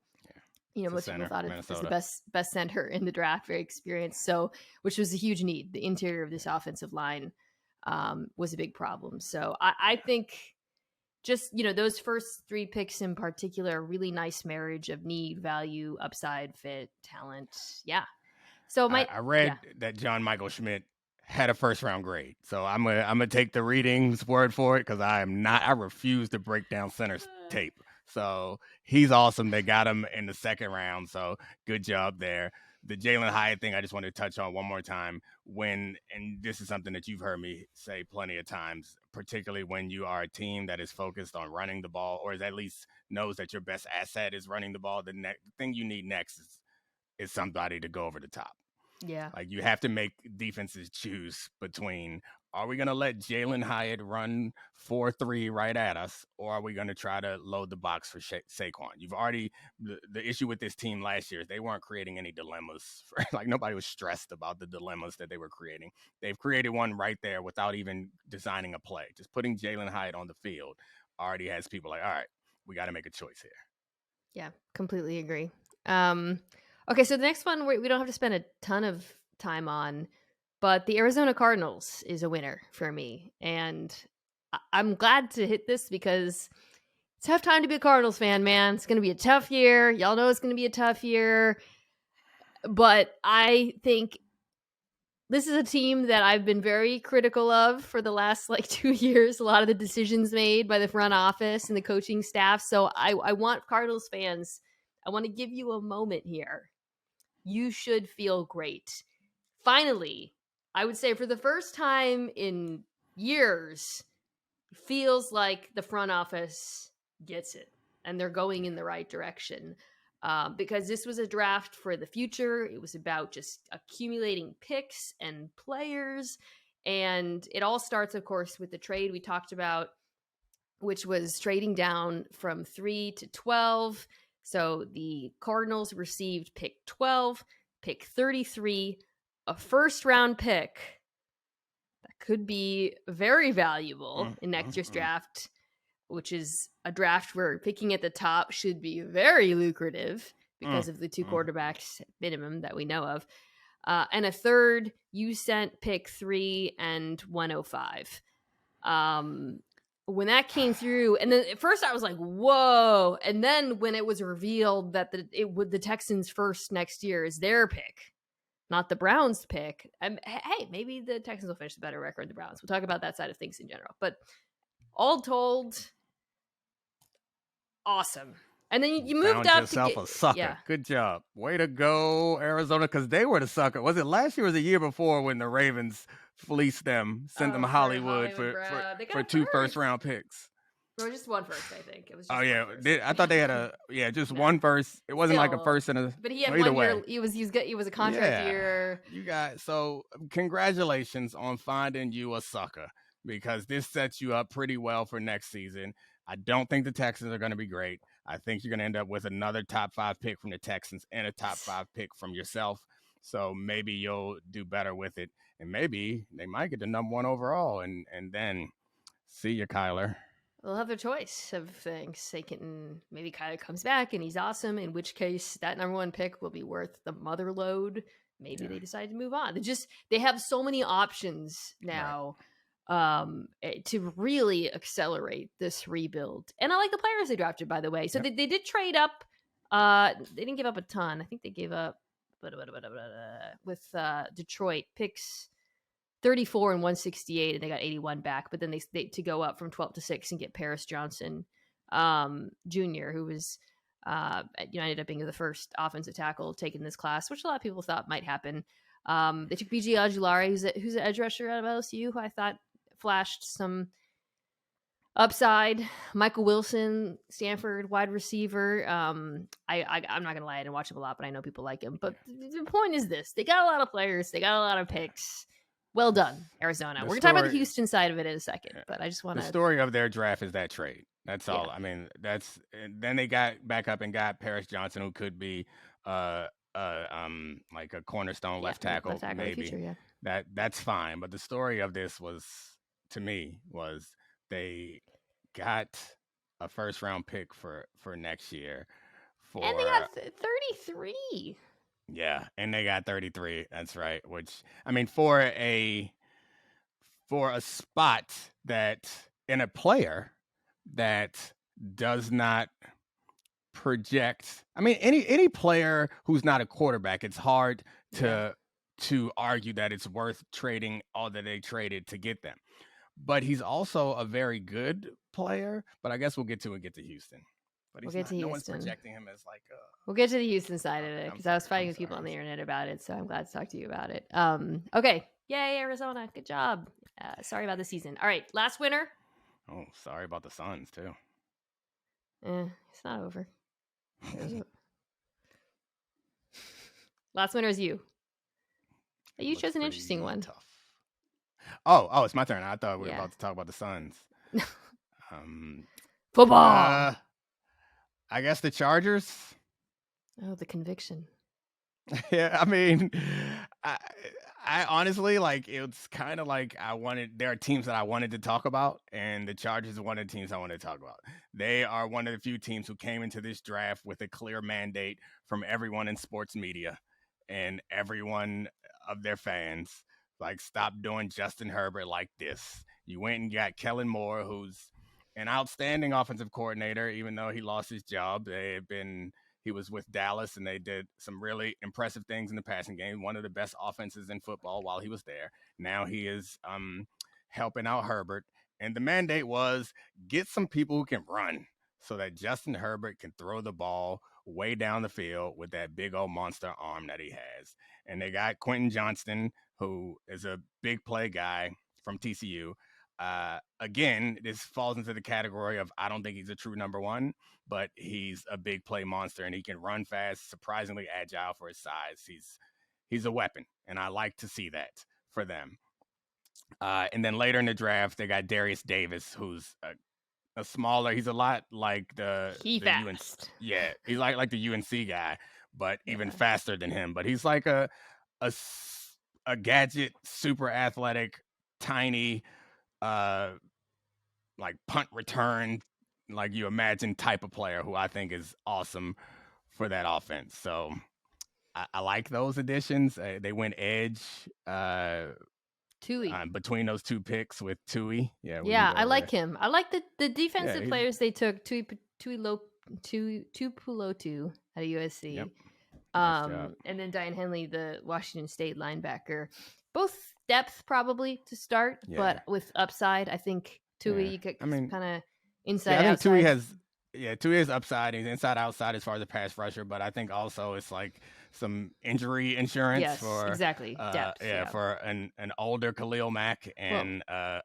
most people thought is the best center in the draft, very experienced. So, which was a huge need. The interior of this offensive line was a big problem. So I think just, those first three picks in particular, really nice marriage of need, value, upside, fit, talent. Yeah. So I read that John Michael Schmidt had a first round grade. So I'm gonna take the reading's word for it because I refuse to break down center's tape. So he's awesome. They got him in the second round. So good job there. The Jalen Hyatt thing, I just wanted to touch on one more time. And this is something that you've heard me say plenty of times, particularly when you are a team that is focused on running the ball, or at least knows that your best asset is running the ball. The thing you need next is somebody to go over the top. Yeah. Like you have to make defenses choose between, are we going to let Jalen Hyatt run 4-3 right at us, or are we going to try to load the box for Saquon? You've already, the issue with this team last year is they weren't creating any dilemmas. Like nobody was stressed about the dilemmas that they were creating. They've created one right there without even designing a play. Just putting Jalen Hyatt on the field already has people like, all right, we got to make a choice here. Yeah, completely agree. Okay, so the next one we don't have to spend a ton of time on, but the Arizona Cardinals is a winner for me. And I'm glad to hit this because tough time to be a Cardinals fan, man. It's going to be a tough year. Y'all know it's going to be a tough year. But I think this is a team that I've been very critical of for the last 2 years. A lot of the decisions made by the front office and the coaching staff. So I want Cardinals fans, I want to give you a moment here. You should feel great. Finally, I would say for the first time in years, it feels like the front office gets it and they're going in the right direction. Because this was a draft for the future. It was about just accumulating picks and players. And it all starts, of course, with the trade we talked about, which was trading down from 3 to 12. So the Cardinals received pick 12, pick 33, a first-round pick that could be very valuable in next year's draft, which is a draft where picking at the top should be very lucrative because of the 2 quarterbacks minimum that we know of. And a third, you sent pick 3 and 105. When that came through, and then at first I was like, whoa. And then when it was revealed that the Texans' first next year is their pick, not the Browns' pick. Hey, maybe the Texans will finish a better record than the Browns. We'll talk about that side of things in general. But all told, awesome. And then you moved Found up yourself to a sucker. Yeah. Good job. Way to go, Arizona, because they were the sucker. Was it last year or was it the year before when the Ravens fleeced them, sent them to Hollywood for 2 first-round picks? Or just 1 first, I think. It was just I thought they had just 1 first. It wasn't like a first and a. But he had either 1 year. way. He was a contract year. You got congratulations on finding you a sucker, because this sets you up pretty well for next season. I don't think the Texans are going to be great. I think you're going to end up with another top 5 pick from the Texans and a top 5 pick from yourself. So maybe you'll do better with it, and maybe they might get the number 1 overall, and then see you, Kyler. They'll have their choice of things. They can, maybe Kyler comes back and he's awesome, in which case that number 1 pick will be worth the mother load. Maybe they decide to move on. They have so many options now. To really accelerate this rebuild. And I like the players they drafted, by the way. So they did trade up. They didn't give up a ton. I think they gave up with Detroit picks 34 and 168, and they got 81 back. But then they to go up from 12 to 6 and get Paris Johnson Jr., who was ended up being the first offensive tackle taken this class, which a lot of people thought might happen. They took BG Ojulari, who's an edge rusher out of LSU, who I thought flashed some upside. Michael Wilson, Stanford wide receiver. I'm not gonna lie, I didn't watch him a lot, but I know people like him. But the point is this: they got a lot of players, they got a lot of picks. Well done, Arizona. We're gonna talk about the Houston side of it in a second, but I just want to. The story of their draft is that trade. That's all. I mean, then they got back up and got Paris Johnson, who could be like a cornerstone left tackle maybe. Future, That's fine. But the story of this was they got a first-round pick for next year. And they got 33. Yeah, and they got 33. That's right. Which, I mean, for a spot that in a player that does not project. I mean, any player who's not a quarterback, it's hard to argue that it's worth trading all that they traded to get them. But he's also a very good player. But I guess we'll get to Houston. But no one's projecting him as like a. We'll get to the Houston side of it, because I was fighting with people on the internet about it, so I'm glad to talk to you about it. Okay. Yay, Arizona. Good job. Sorry about the season. All right, last winner. Oh, sorry about the Suns, too. It's not over. Last winner is you. You chose an interesting one. Tough. Oh, it's my turn. I thought we were about to talk about the Suns. Football. I guess the Chargers. Oh, the conviction. Yeah, I mean, I honestly, like, it's kind of like there are teams that I wanted to talk about, and the Chargers are one of the teams I wanted to talk about. They are one of the few teams who came into this draft with a clear mandate from everyone in sports media and everyone of their fans. Like, stop doing Justin Herbert like this. You went and got Kellen Moore, who's an outstanding offensive coordinator, even though he lost his job. He was with Dallas, and they did some really impressive things in the passing game. One of the best offenses in football while he was there. Now he is helping out Herbert. And the mandate was get some people who can run so that Justin Herbert can throw the ball way down the field with that big old monster arm that he has. And they got Quentin Johnston, who is a big play guy from TCU. Again, this falls into the category of I don't think he's a true number one, but he's a big play monster, and he can run fast, surprisingly agile for his size. He's a weapon, and I like to see that for them. And then later in the draft, they got Darius Davis, who's a smaller. He's a lot like the fast. UNC, yeah, he's like the UNC guy, but even faster than him. But he's like a gadget, super athletic, tiny, like punt return, like you imagine type of player who I think is awesome for that offense. So I like those additions. They went edge Tui. Between those two picks with Tui. Yeah, I like him. I like the defensive players they took. Tuipulotu out of USC. Yep. Nice and then Diane Henley, the Washington State linebacker. Both depth probably to start, but with upside. I think Tui, you could kind of inside outside. I think Tui has upside. He's inside outside as far as a pass rusher, but I think also it's like some injury insurance for exactly depth. For an older Khalil Mack and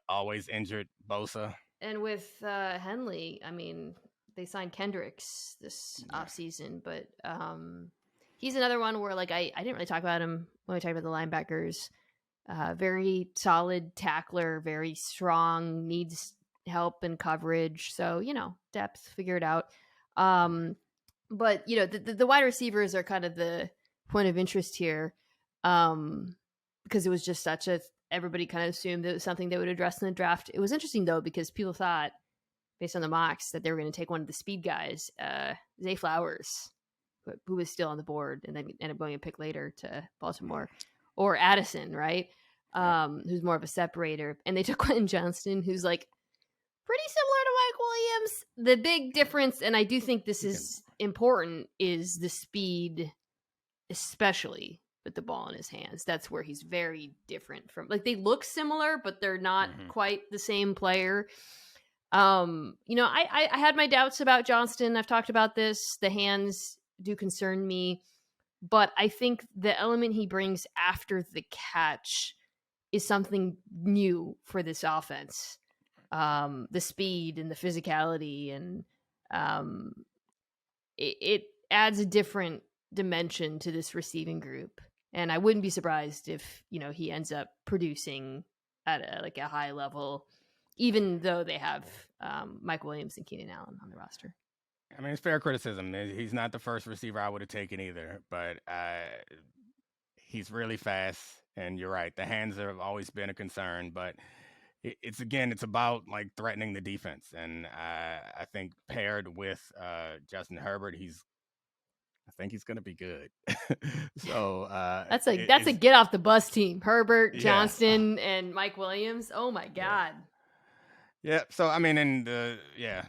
always injured Bosa. And with Henley, I mean, they signed Kendricks this offseason, but he's another one where like I didn't really talk about him when we talked about the linebackers. Very solid tackler, very strong, needs help and coverage. So, depth, figure it out. But, the wide receivers are kind of the point of interest here because it was just everybody kind of assumed it was something they would address in the draft. It was interesting, though, because people thought, based on the mocks, that they were going to take one of the speed guys, Zay Flowers, who was still on the board and then ended up going a pick later to Baltimore, or Addison, right? Who's more of a separator. And they took Quentin Johnston, who's like pretty similar to Mike Williams. The big difference, and I do think this is important, is the speed, especially with the ball in his hands. That's where he's very different from, like, they look similar, but they're not quite the same player. I had my doubts about Johnston. I've talked about this. The hands do concern me, but I think the element he brings after the catch is something new for this offense. The speed and the physicality, and it adds a different dimension to this receiving group. And I wouldn't be surprised if, he ends up producing at a high level, even though they have Mike Williams and Keenan Allen on the roster. I mean, it's fair criticism. He's not the first receiver I would have taken either, but he's really fast. And you're right, the hands have always been a concern, but it's about like threatening the defense. And I think paired with Justin Herbert, I think he's going to be good. So that's a get off the bus team. Herbert, Johnston, and Mike Williams. Oh my God. Yeah. So, I mean,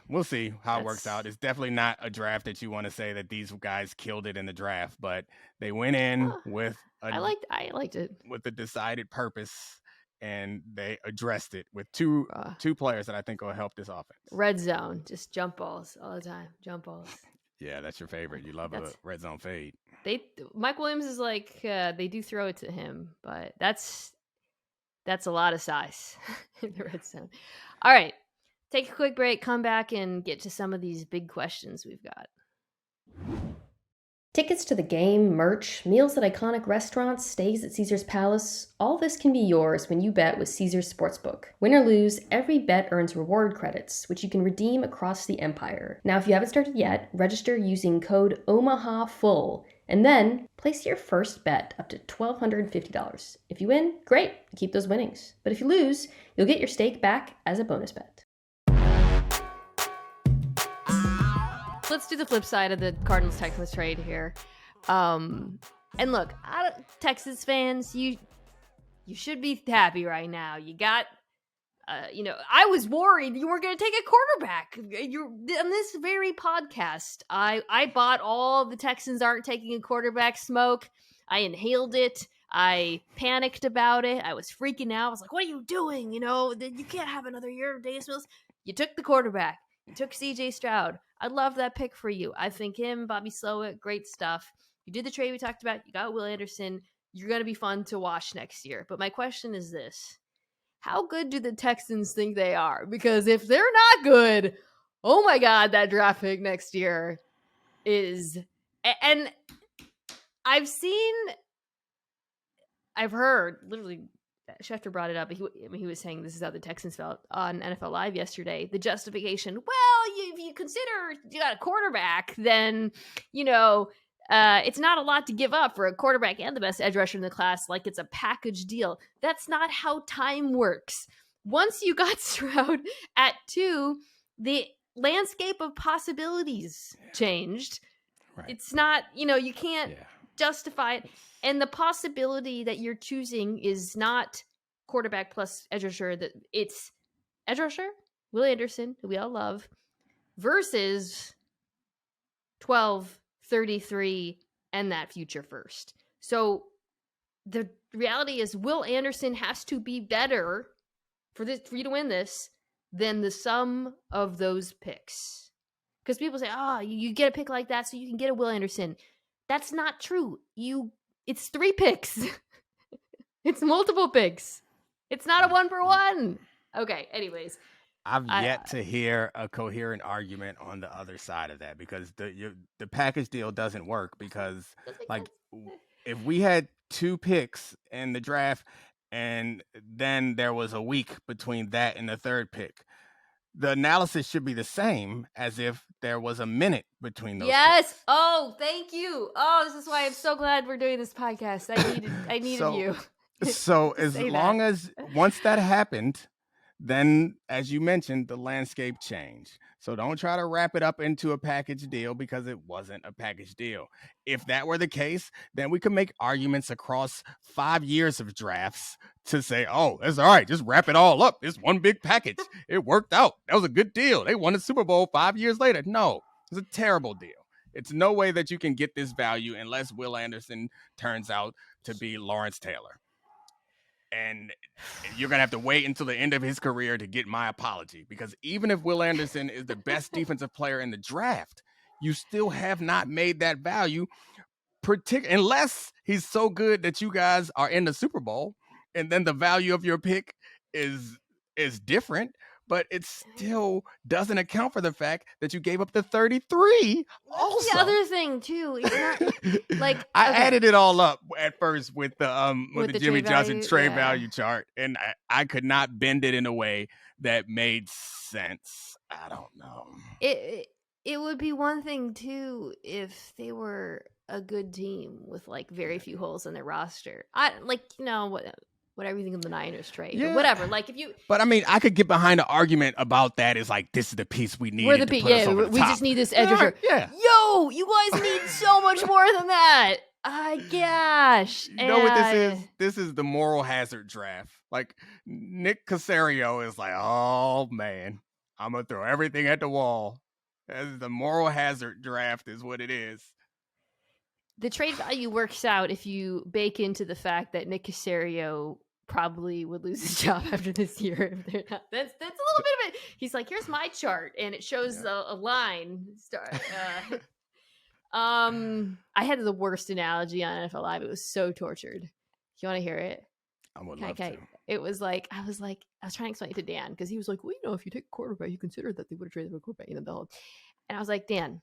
we'll see how it works out. It's definitely not a draft that you want to say that these guys killed it in the draft, but they went in with I liked it with a decided purpose, and they addressed it with two players that I think will help this offense. Red zone, just jump balls all the time. Jump balls. Yeah, that's your favorite. You love a red zone fade. Mike Williams is like they do throw it to him, but that's a lot of size in the red zone. All right, take a quick break, come back, and get to some of these big questions we've got. Tickets to the game, merch, meals at iconic restaurants, stays at Caesar's Palace, all this can be yours when you bet with Caesar's Sportsbook. Win or lose, every bet earns reward credits, which you can redeem across the empire. Now, if you haven't started yet, register using code OMAHAFULL, and then place your first bet up to $1,250. If you win, great, keep those winnings. But if you lose, you'll get your stake back as a bonus bet. Let's do the flip side of the Cardinals-Texans trade here. And look, Texas fans, you should be happy right now. You got I was worried you were going to take a quarterback. You're on this very podcast. I bought all the Texans aren't taking a quarterback smoke. I inhaled it. I panicked about it. I was freaking out. I was like, what are you doing? You can't have another year of Davis Mills. You took the quarterback. You took CJ Stroud. I love that pick for you. I think him, Bobby Slowick, great stuff. You did the trade we talked about. You got Will Anderson. You're going to be fun to watch next year. But my question is this. How good do the Texans think they are? Because if they're not good, oh my God, that draft pick next year is... And I've heard, literally, Schefter brought it up. He was saying this is how the Texans felt on NFL Live yesterday. The justification, if you consider you got a quarterback, then, it's not a lot to give up for a quarterback and the best edge rusher in the class. Like it's a package deal. That's not how time works. Once you got Stroud at 2, the landscape of possibilities changed. Right. It's not, you can't justify it. And the possibility that you're choosing is not quarterback plus edge rusher. That it's edge rusher, Will Anderson, who we all love, versus 12, 33, and that future first. So the reality is Will Anderson has to be better for you to win this than the sum of those picks. Because people say, you get a pick like that so you can get a Will Anderson. That's not true. It's 3 picks. It's multiple picks. It's not a 1-for-1. Okay, anyways. I've yet to hear a coherent argument on the other side of that because the package deal doesn't work because if we had 2 picks in the draft and then there was a week between that and the 3rd pick, the analysis should be the same as if there was a minute between those. Yes. Picks. Oh, thank you. Oh, this is why I'm so glad we're doing this podcast. I needed you. So as long as once that happened, then as you mentioned, the landscape changed. So don't try to wrap it up into a package deal because it wasn't a package deal. If that were the case, then we could make arguments across 5 years of drafts to say, oh, that's all right. Just wrap it all up. It's one big package. It worked out. That was a good deal. They won the Super Bowl 5 years later. No, it's a terrible deal. It's no way that you can get this value unless Will Anderson turns out to be Lawrence Taylor. And you're going to have to wait until the end of his career to get my apology. Because even if Will Anderson is the best defensive player in the draft, you still have not made that value, unless he's so good that you guys are in the Super Bowl. And then the value of your pick is different. But it still doesn't account for the fact that you gave up the 33 also. The other thing, too, it's not I added it all up at first with the Jimmy Johnson trade value chart, and I could not bend it in a way that made sense. I don't know. It would be one thing, too, if they were a good team with, very few holes in their roster. Whatever you think of the Niners trade, or whatever. But I mean, I could get behind an argument about that. Is this is the piece we need. We just need this edge rusher. Yeah. Yo, you guys need so much more than that. Gosh. You know what this is? This is the moral hazard draft. Nick Caserio is oh man, I'm gonna throw everything at the wall. As the moral hazard draft is what it is. The trade value works out if you bake into the fact that Nick Caserio probably would lose his job after this year. If they're not. That's a little bit of it. He's like, here's my chart, and it shows a line. I had the worst analogy on NFL Live. It was so tortured. You want to hear it? I would love to. It was I was trying to explain it to Dan because he was like, well, if you take a quarterback, you consider that they would have traded for a quarterback. And I was like, Dan,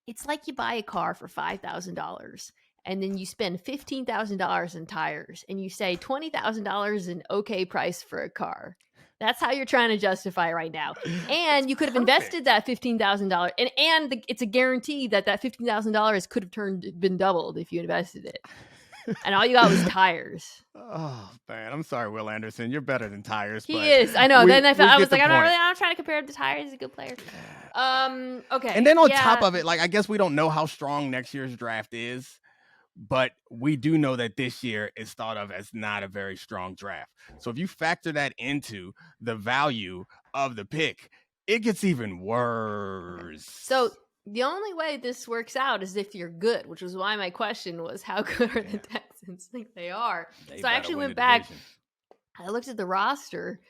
it's like you buy a car for $5,000 and then you spend $15,000 in tires and you say $20,000 is an okay price for a car. That's how you're trying to justify right now. And you could have invested that $15,000 and it's a guarantee that $15,000 could have been doubled if you invested it. And all you got was tires. Oh, man. I'm sorry, Will Anderson. You're better than tires. He is. I know. Then I was like, I'm not trying to compare him to tires. He's a good player. Okay. And then on top of it, I guess we don't know how strong next year's draft is. but we do know that this year is thought of as not a very strong draft. So if you factor that into the value of the pick, it gets even worse. So the only way this works out is if you're good, which is why my question was, how good are the Texans? I think they are. So I actually went back. I looked at the roster.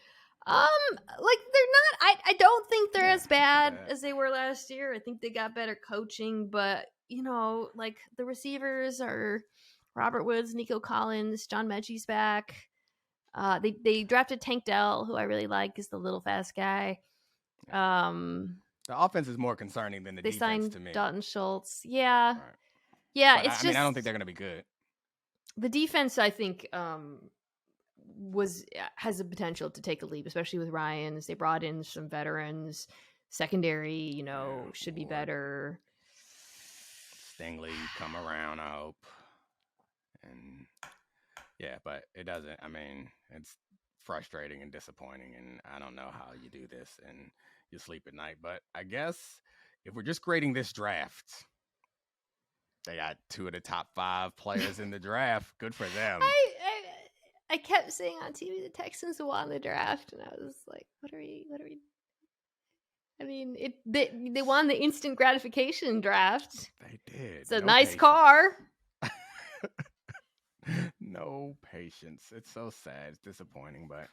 Like they're not. I don't think they're as bad as they were last year. I think they got better coaching, but like the receivers are Robert Woods, Nico Collins, John Mechie's back. They drafted Tank Dell, who I really like, is the little fast guy. The offense is more concerning than the defense signed to me. Dalton Schultz. Yeah. Right. Yeah, but it's I mean, I don't think they're going to be good. The defense, I think, has the potential to take a leap, especially with Ryans. They brought in some veterans. Secondary, should be better. Stingley come around, I hope. And but it doesn't. I mean, it's frustrating and disappointing, and I don't know how you do this and you sleep at night. But I guess if we're just grading this draft, they got 2 of the top 5 players in the draft. Good for them. I kept saying on TV the Texans won the draft, and I was like, what are we? I mean, they won the instant gratification draft. They did. It's a nice car. No patience. It's so sad. It's disappointing, but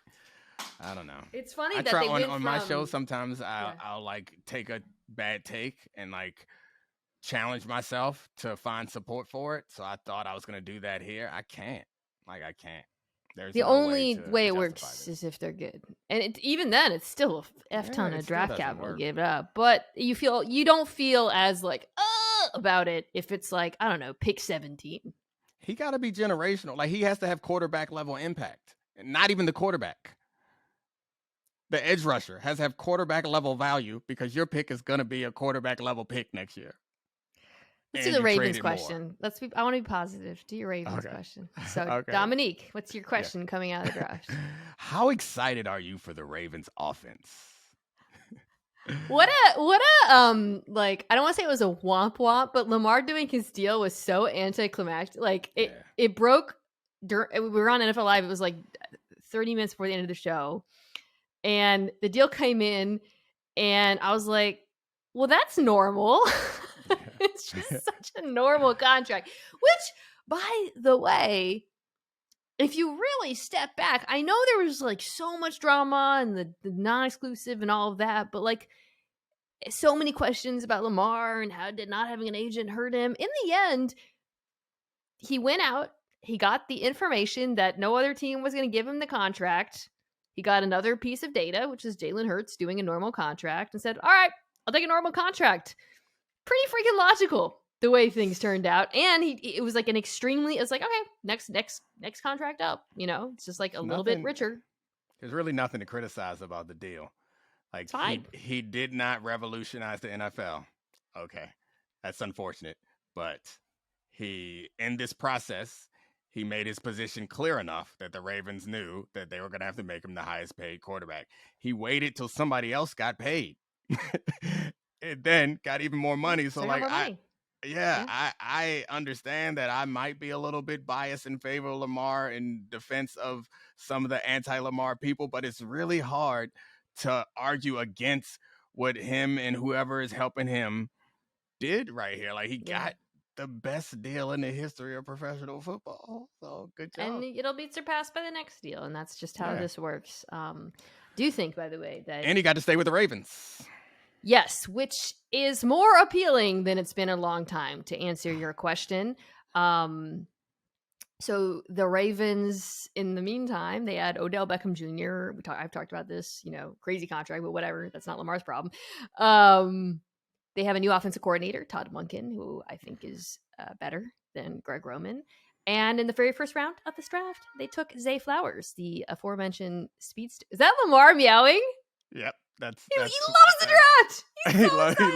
I don't know. It's funny that try they went on my show. Sometimes I'll like take a bad take and like challenge myself to find support for it. So I thought I was going to do that here. I can't. I can't. There's the only way it works is if they're good, and even then, it's still a ton of draft capital to give it up. But you don't feel as like about it if it's like, I don't know, pick 17. He got to be generational. Like he has to have quarterback level impact, and not even the quarterback. The edge rusher has to have quarterback level value because your pick is going to be a quarterback level pick next year. Let's do the Ravens question. I want to be positive. Do your Ravens question. So, Domonique, what's your question coming out of the draft? How excited are you for the Ravens offense? What a like, I don't want to say it was a womp womp, but Lamar doing his deal was so anticlimactic. Like it broke. We were on NFL Live. It was like 30 minutes before the end of the show, and the deal came in, and I was like, well, that's normal. It's just such a normal contract, which, by the way, if you really step back, I know there was like so much drama and the non-exclusive and all of that, but like so many questions about Lamar and how did not having an agent hurt him. In the end, he went out, he got the information that no other team was going to give him the contract. He got another piece of data, which is Jalen Hurts doing a normal contract, and said, all right, I'll take a normal contract. Pretty freaking logical the way things turned out. And it was like it's like, okay, next contract up, it's just like a little bit richer. There's really nothing to criticize about the deal. Like he did not revolutionize the NFL. Okay. That's unfortunate, but in this process, he made his position clear enough that the Ravens knew that they were going to have to make him the highest paid quarterback. He waited till somebody else got paid. And then got even more money. So like, I understand that I might be a little bit biased in favor of Lamar in defense of some of the anti-Lamar people, but it's really hard to argue against what him and whoever is helping him did right here. Like he got the best deal in the history of professional football. So good job. And it'll be surpassed by the next deal. And that's just how this works. Do you think, by the way, that... And he got to stay with the Ravens. Yes, which is more appealing than it's been a long time, to answer your question. So the Ravens, in the meantime, they had Odell Beckham Jr. I've talked about this, crazy contract, but whatever. That's not Lamar's problem. They have a new offensive coordinator, Todd Monken, who I think is better than Greg Roman. And in the very first round of this draft, they took Zay Flowers, the aforementioned speedster. Is that Lamar meowing? Yep. He loves the draft. He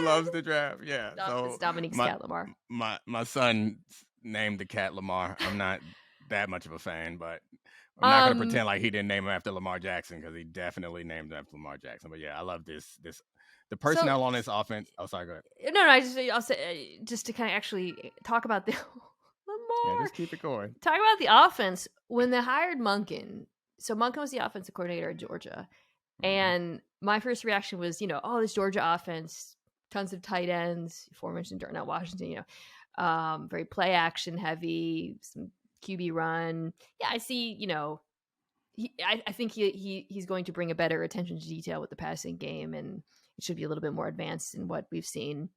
loves the draft. Yeah. So Dominique's cat Lamar. My son named the cat Lamar. I'm not that much of a fan, but I'm not going to pretend like he didn't name him after Lamar Jackson, because he definitely named him after Lamar Jackson. But yeah, I love this. The personnel on this offense. Oh, sorry. Go ahead. No. I'll say just to kind of actually talk about the Lamar Yeah, just keep it going. Talk about the offense. When they hired Monken, so Monken was the offensive coordinator at Georgia. And my first reaction was, this Georgia offense, tons of tight ends, aforementioned Darnell Washington, very play action heavy, some QB run. Yeah, I see, I think he's going to bring a better attention to detail with the passing game, and it should be a little bit more advanced in what we've seen.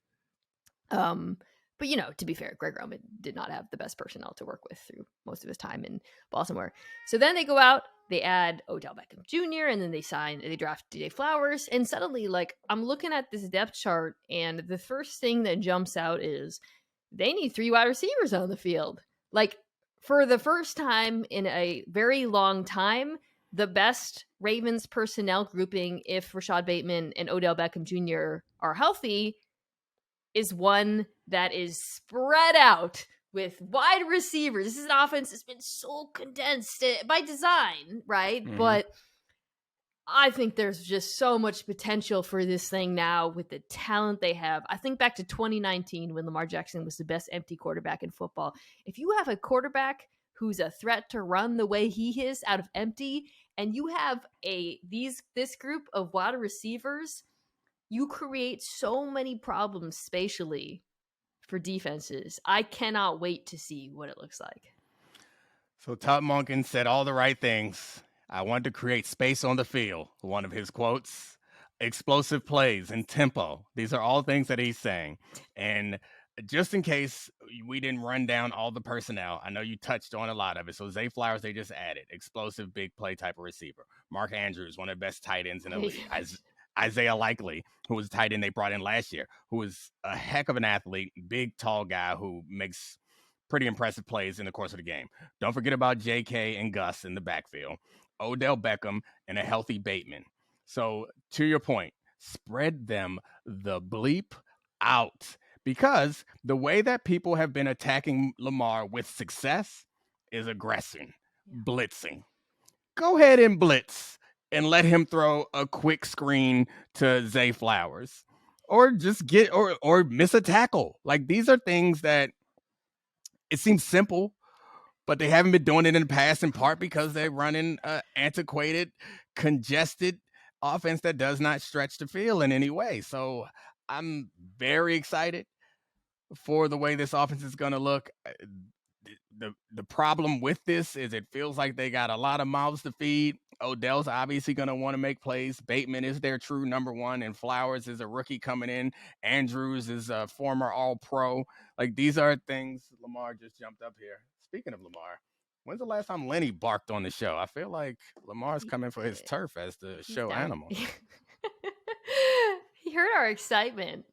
But to be fair, Greg Roman did not have the best personnel to work with through most of his time in Baltimore. So then they go out, they add Odell Beckham Jr., and then they draft DJ Flowers. And suddenly, I'm looking at this depth chart, and the first thing that jumps out is they need 3 wide receivers on the field. For the first time in a very long time, the best Ravens personnel grouping, if Rashad Bateman and Odell Beckham Jr. are healthy, is one that is spread out with wide receivers. This is an offense that's been so condensed by design, right? Mm-hmm. But I think there's just so much potential for this thing now with the talent they have. I think back to 2019 when Lamar Jackson was the best empty quarterback in football. If you have a quarterback who's a threat to run the way he is out of empty, and you have this group of wide receivers, you create so many problems spatially for defenses. I cannot wait to see what it looks like. So Todd Monken said all the right things. I wanted to create space on the field. One of his quotes, explosive plays and tempo. These are all things that he's saying. And just in case we didn't run down all the personnel, I know you touched on a lot of it. So Zay Flowers, they just added explosive, big play type of receiver. Mark Andrews, one of the best tight ends in the league. Isaiah Likely, who was a tight end they brought in last year, who is a heck of an athlete, big, tall guy who makes pretty impressive plays in the course of the game. Don't forget about J.K. and Gus in the backfield, Odell Beckham, and a healthy Bateman. So to your point, spread them the bleep out, because the way that people have been attacking Lamar with success is aggression, blitzing. Go ahead and blitz and let him throw a quick screen to Zay Flowers, or just or miss a tackle. These are things that it seems simple, but they haven't been doing it in the past, in part because they're running an antiquated, congested offense that does not stretch the field in any way. So I'm very excited for the way this offense is going to look. The problem with this is it feels like they got a lot of mouths to feed. Odell's obviously going to want to make plays. Bateman is their true number one, and Flowers is a rookie coming in. Andrews is a former All-Pro. These are things. Lamar just jumped up here. Speaking of Lamar, when's the last time Lenny barked on the show? I feel like Lamar's coming for his turf as the show animal. He heard our excitement.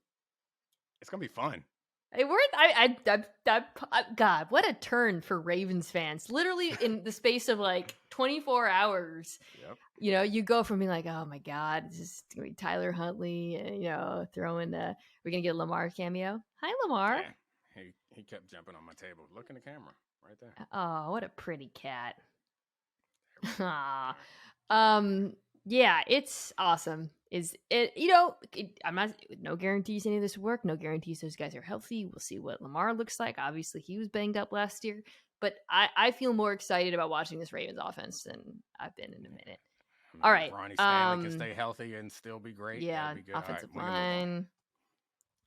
It's going to be fun. God, what a turn for Ravens fans. Literally in the space of 24 hours, you go from being oh my God, this is going to be Tyler Huntley, throwing we're going to get a Lamar cameo. Hi, Lamar. Yeah, he kept jumping on my table. Look in the camera right there. Oh, what a pretty cat. Yeah, it's awesome. I'm not, no guarantees any of this work, no guarantees those guys are healthy. We'll see what Lamar looks like. Obviously, he was banged up last year, but I feel more excited about watching this Ravens offense than I've been in a minute. All right. Ronnie Stanley can stay healthy and still be great. Yeah, be good. Offensive line.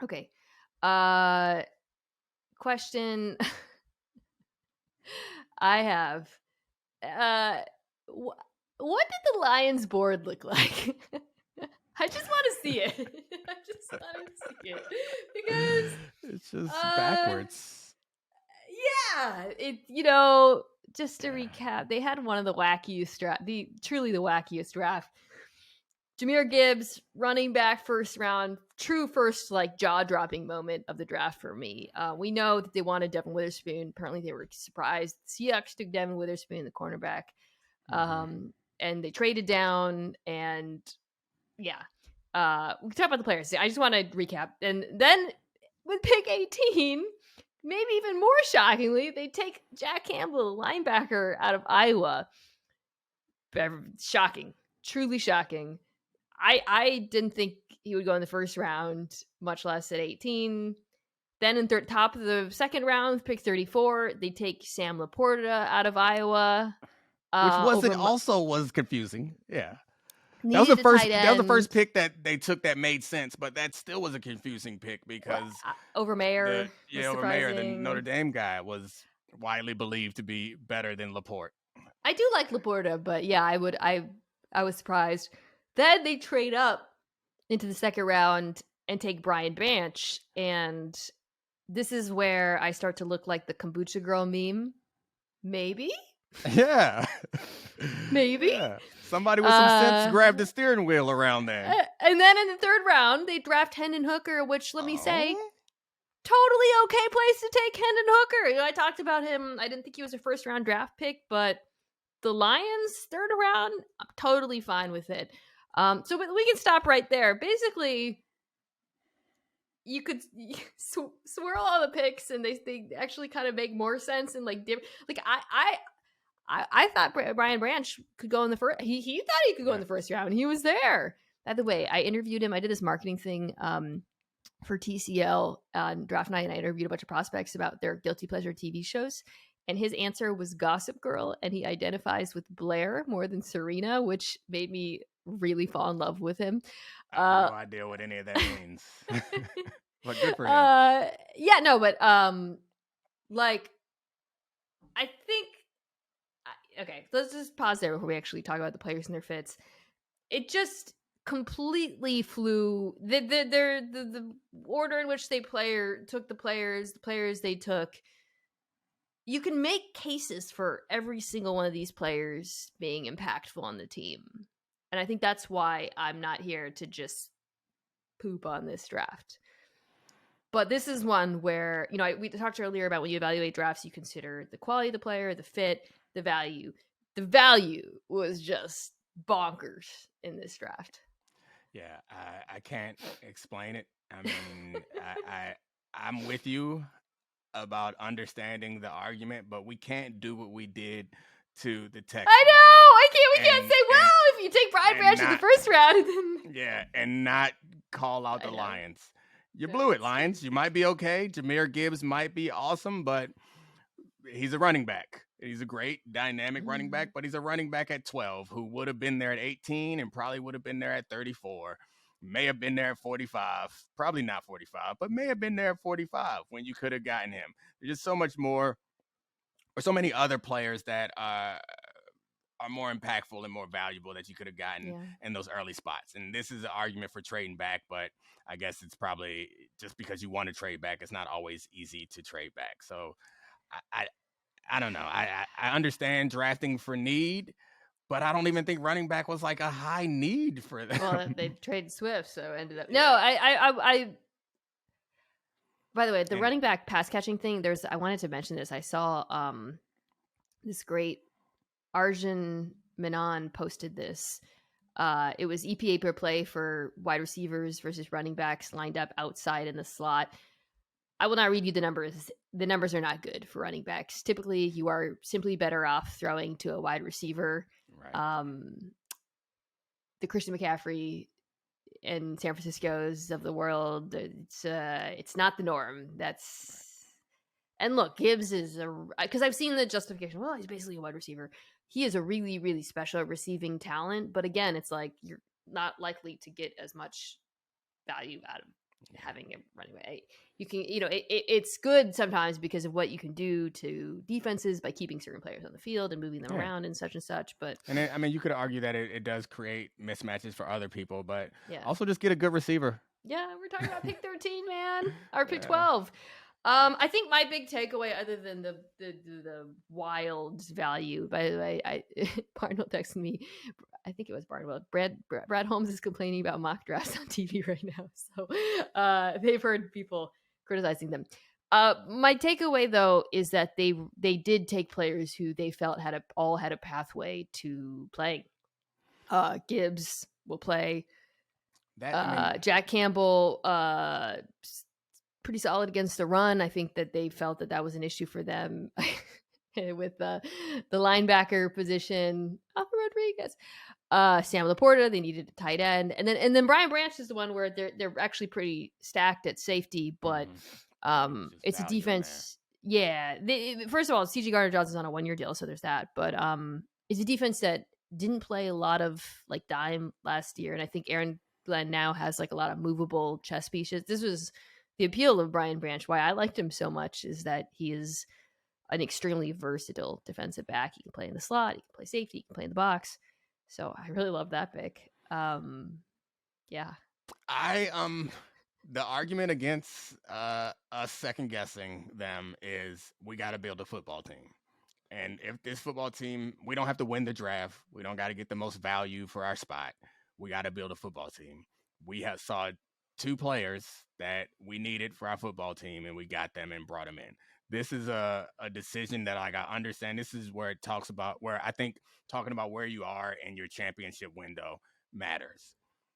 Okay. Question I have. What did the Lions board look like? I just want to see it. I just want to see it because it's just backwards. Yeah, just to recap, they had one of the wackiest truly the wackiest draft. Jahmyr Gibbs, running back, first round, true first jaw-dropping moment of the draft for me. We know that they wanted Devin Witherspoon. Apparently, they were surprised. The Seahawks took Devin Witherspoon, the cornerback, and they traded down. And we can talk about the players. I just want to recap. And then with pick 18, maybe even more shockingly, they take Jack Campbell, linebacker out of Iowa. Shocking, truly shocking. I didn't think he would go in the first round, much less at 18. Then in top of the second round, pick 34, they take Sam Laporta out of Iowa. Which was confusing. Yeah. That was the first pick that they took that made sense, but that still was a confusing pick because over Mayer. Over Mayer, the Notre Dame guy was widely believed to be better than Laporte. I do like Laporta, but yeah, I was surprised. Then they trade up into the second round and take Brian Branch, and this is where I start to look like the kombucha girl meme. Maybe? Yeah. Maybe? Yeah. Somebody with some sense grabbed the steering wheel around there. And then in the third round, they draft Hendon Hooker, which, let me say, totally okay place to take Hendon Hooker. I talked about him. I didn't think he was a first-round draft pick, but the Lions, third round, I'm totally fine with it. So we can stop right there. Basically, you could swirl all the picks, and they actually kind of make more sense and like different. Like I thought Brian Branch could go in the first. He thought he could go in the first round. He was there. By the way, I interviewed him. I did this marketing thing for TCL on draft night, and I interviewed a bunch of prospects about their guilty pleasure TV shows. And his answer was Gossip Girl, and he identifies with Blair more than Serena, which made me really fall in love with him. I have no idea what any of that means. But good for him. Yeah, no, but like, I think. Okay, let's just pause there before we actually talk about the players and their fits. It just completely flew. The order in which they took the players they took. You can make cases for every single one of these players being impactful on the team. And I think that's why I'm not here to just poop on this draft. But this is one where, we talked earlier about when you evaluate drafts, you consider the quality of the player, the fit, the value. The value was just bonkers in this draft. Yeah, I can't explain it. I mean, I'm with you about understanding the argument, but we can't do what we did to the Texans. I know! We can't say, if you take Brian Branch in the first round. Yeah, and not call out the Lions. You blew it, Lions. You might be okay. Jahmyr Gibbs might be awesome, but he's a running back. He's a great dynamic running back, but he's a running back at 12 who would have been there at 18 and probably would have been there at 34. May have been there at 45. Probably not 45, but may have been there at 45 when you could have gotten him. There's just so much more, or so many other players that are more impactful and more valuable that you could have gotten in those early spots. And this is an argument for trading back, but I guess it's probably just because you want to trade back, it's not always easy to trade back. So I don't know. I understand drafting for need, but I don't even think running back was like a high need for them. Well, they traded Swift, so ended up. No, I by the way, the running back pass catching thing, I wanted to mention this. I saw this great Arjun Menon posted this. It was EPA per play for wide receivers versus running backs lined up outside in the slot. I will not read you the numbers. The numbers are not good for running backs. Typically, you are simply better off throwing to a wide receiver. Right. The Christian McCaffrey and San Francisco's of the world, it's not the norm. And look, Gibbs is because I've seen the justification. Well, he's basically a wide receiver. He is a really, really special receiving talent. But again, it's like you're not likely to get as much value out of having him running away. You can, it's good sometimes because of what you can do to defenses by keeping certain players on the field and moving them around and such. But you could argue that it does create mismatches for other people, but also just get a good receiver. Yeah, we're talking about pick 13, man, or pick 12. I think my big takeaway, other than the wild value, by the way, Barnwell texted me. I think it was Barnwell. Brad Holmes is complaining about mock drafts on TV right now, so they've heard people criticizing them. My takeaway, though, is that they did take players who they felt had a pathway to playing. Gibbs will play. Jack Campbell, pretty solid against the run. I think that they felt that was an issue for them with the linebacker position. Alfred Rodriguez, Sam Laporta. They needed a tight end, and then Brian Branch is the one where they're actually pretty stacked at safety, but It's a defense. Yeah. First of all, C.J. Gardner-Johnson's on a 1-year deal, so there's that. But it's a defense that didn't play a lot of like dime last year, and I think Aaron Glenn now has like a lot of movable chess pieces. This was the appeal of Brian Branch. Why I liked him so much is that he is an extremely versatile defensive back. He can play in the slot, he can play safety, he can play in the box. So I really love that pick. Yeah. The argument against us second guessing them is we got to build a football team. And if this football team, we don't have to win the draft. We don't got to get the most value for our spot. We got to build a football team. We saw 2 players that we needed for our football team, and we got them and brought them in. This is a decision that I understand. This is where it talks about where I think talking about where you are in your championship window matters.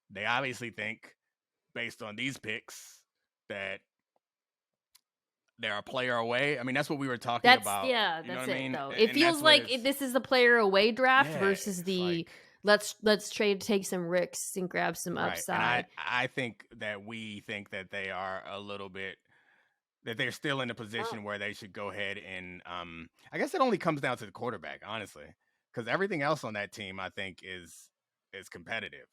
They obviously think, based on these picks, that they're a player away. I mean, that's what we were talking about. Yeah, you know that's what it, I mean? though. It feels like this is the player away draft versus the let's take some risks and grab some upside. And I think that we think that they are a little bit, that they're still in a position where they should go ahead and I guess it only comes down to the quarterback, honestly, because everything else on that team I think is competitive.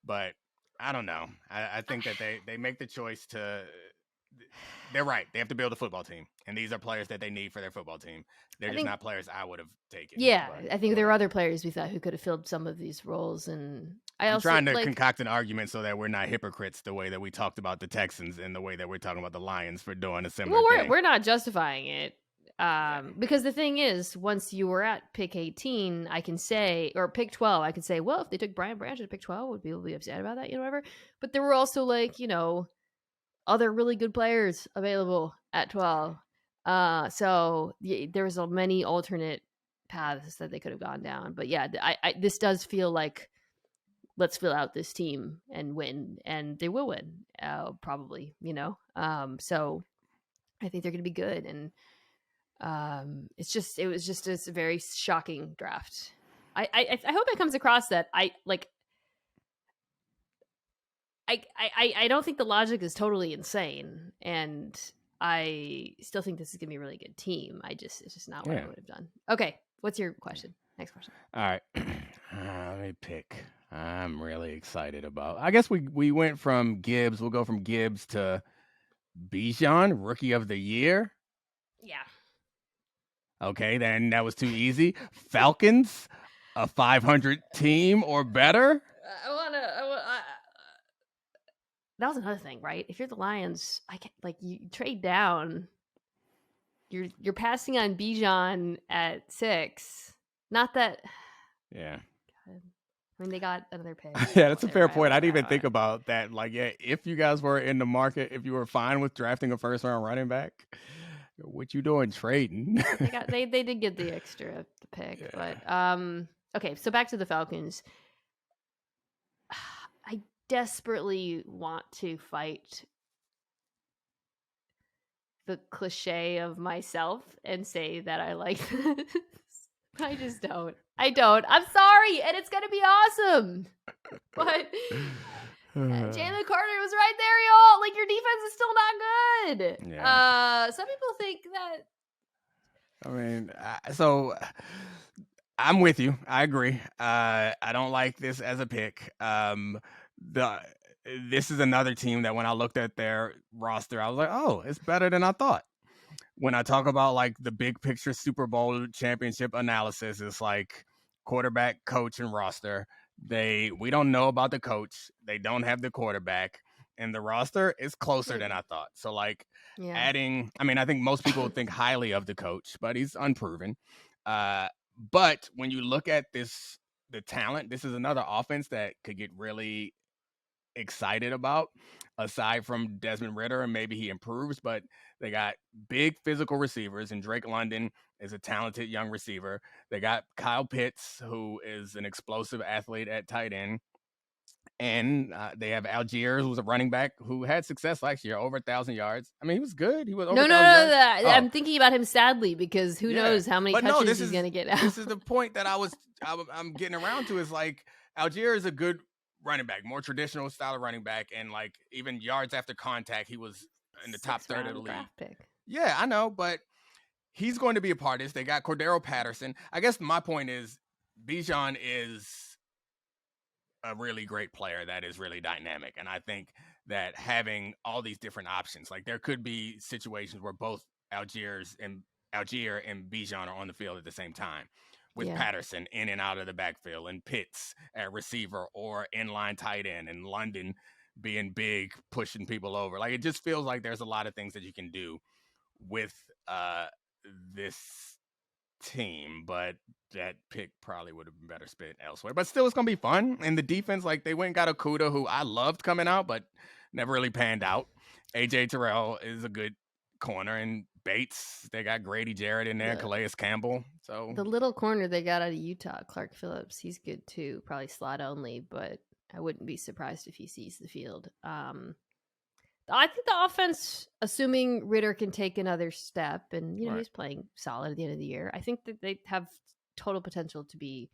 But I don't know. I think that they make the choice to. They're right. They have to build a football team, and these are players that they need for their football team. They're just not players I would have taken. Yeah, I think there are other players we thought who could have filled some of these roles, and I'm trying to concoct an argument so that we're not hypocrites the way that we talked about the Texans and the way that we're talking about the Lions for doing a similar thing. We're not justifying it. Because the thing is, once you were at pick 18, I can say, or pick 12, I can say, well, if they took Brian Branch at pick 12, would people be upset about that, whatever. But there were also other really good players available at 12. So there was many alternate paths that they could have gone down. But yeah, this does feel like, let's fill out this team and win, and they will win, probably, so I think they're going to be good. And it was just a very shocking draft. I hope it comes across that I don't think the logic is totally insane, and I still think this is gonna be a really good team. It's just not what I would have done. Okay, what's your question? Next question. All right, let me pick. I'm really excited about. I guess we went from Gibbs. We'll go from Gibbs to Bijan, Rookie of the Year. Yeah. Okay, then that was too easy. Falcons, a 500 team or better. That was another thing, right? If you're the Lions, you trade down. You're passing on Bijan at 6. Not that. Yeah. God. I mean, they got another pick. Yeah, that's a fair point. I didn't even think about that. If you guys were in the market, if you were fine with drafting a first-round running back, what you doing trading? they did get the extra pick, yeah. But okay. So back to the Falcons. I desperately want to fight the cliche of myself and say that I like this. I just don't. I don't. I'm sorry, and it's gonna be awesome. But Jalen Carter was right there, y'all. Your defense is still not good. Yeah. Some people think that. I mean, so I'm with you. I agree. I don't like this as a pick. This is another team that when I looked at their roster, I was like, oh, it's better than I thought. When I talk about the big picture Super Bowl championship analysis, it's quarterback, coach, and roster. We don't know about the coach. They don't have the quarterback, and the roster is closer than I thought. So adding, I think most people think highly of the coach, but he's unproven. But when you look at the talent, this is another offense that could get really excited about, aside from Desmond Ridder, and maybe he improves, but they got big physical receivers, and Drake London is a talented young receiver. They got Kyle Pitts, who is an explosive athlete at tight end, and they have Algier, who's a running back who had success last year, over 1,000 yards. I mean, he was good. He was over 1,000 yards. No. I'm thinking about him sadly, because who knows how many touches he's going to get out. This is the point that I'm getting around to, is Algier is a good running back, more traditional style of running back, and even yards after contact, he was in the top third of the league. Draft pick. Yeah, I know, but he's going to be a part of this. They got Cordero Patterson. I guess my point is Bijan is a really great player that is really dynamic. And I think that having all these different options, like there could be situations where both Algier and Bijan are on the field at the same time, with Patterson in and out of the backfield, and Pitts at receiver or inline tight end, and London being big, pushing people over. Like, it just feels like there's a lot of things that you can do with this team, but that pick probably would have been better spent elsewhere. But still, it's going to be fun. And the defense, like, they went and got Okudah, who I loved coming out, but never really panned out. AJ Terrell is a good corner, and Bates, they got Grady Jarrett in there, Calais Campbell. So the little corner they got out of Utah, Clark Phillips, he's good too. Probably slot only, but I wouldn't be surprised if he sees the field. I think the offense, assuming Ritter can take another step, and he's playing solid at the end of the year, I think that they have total potential to be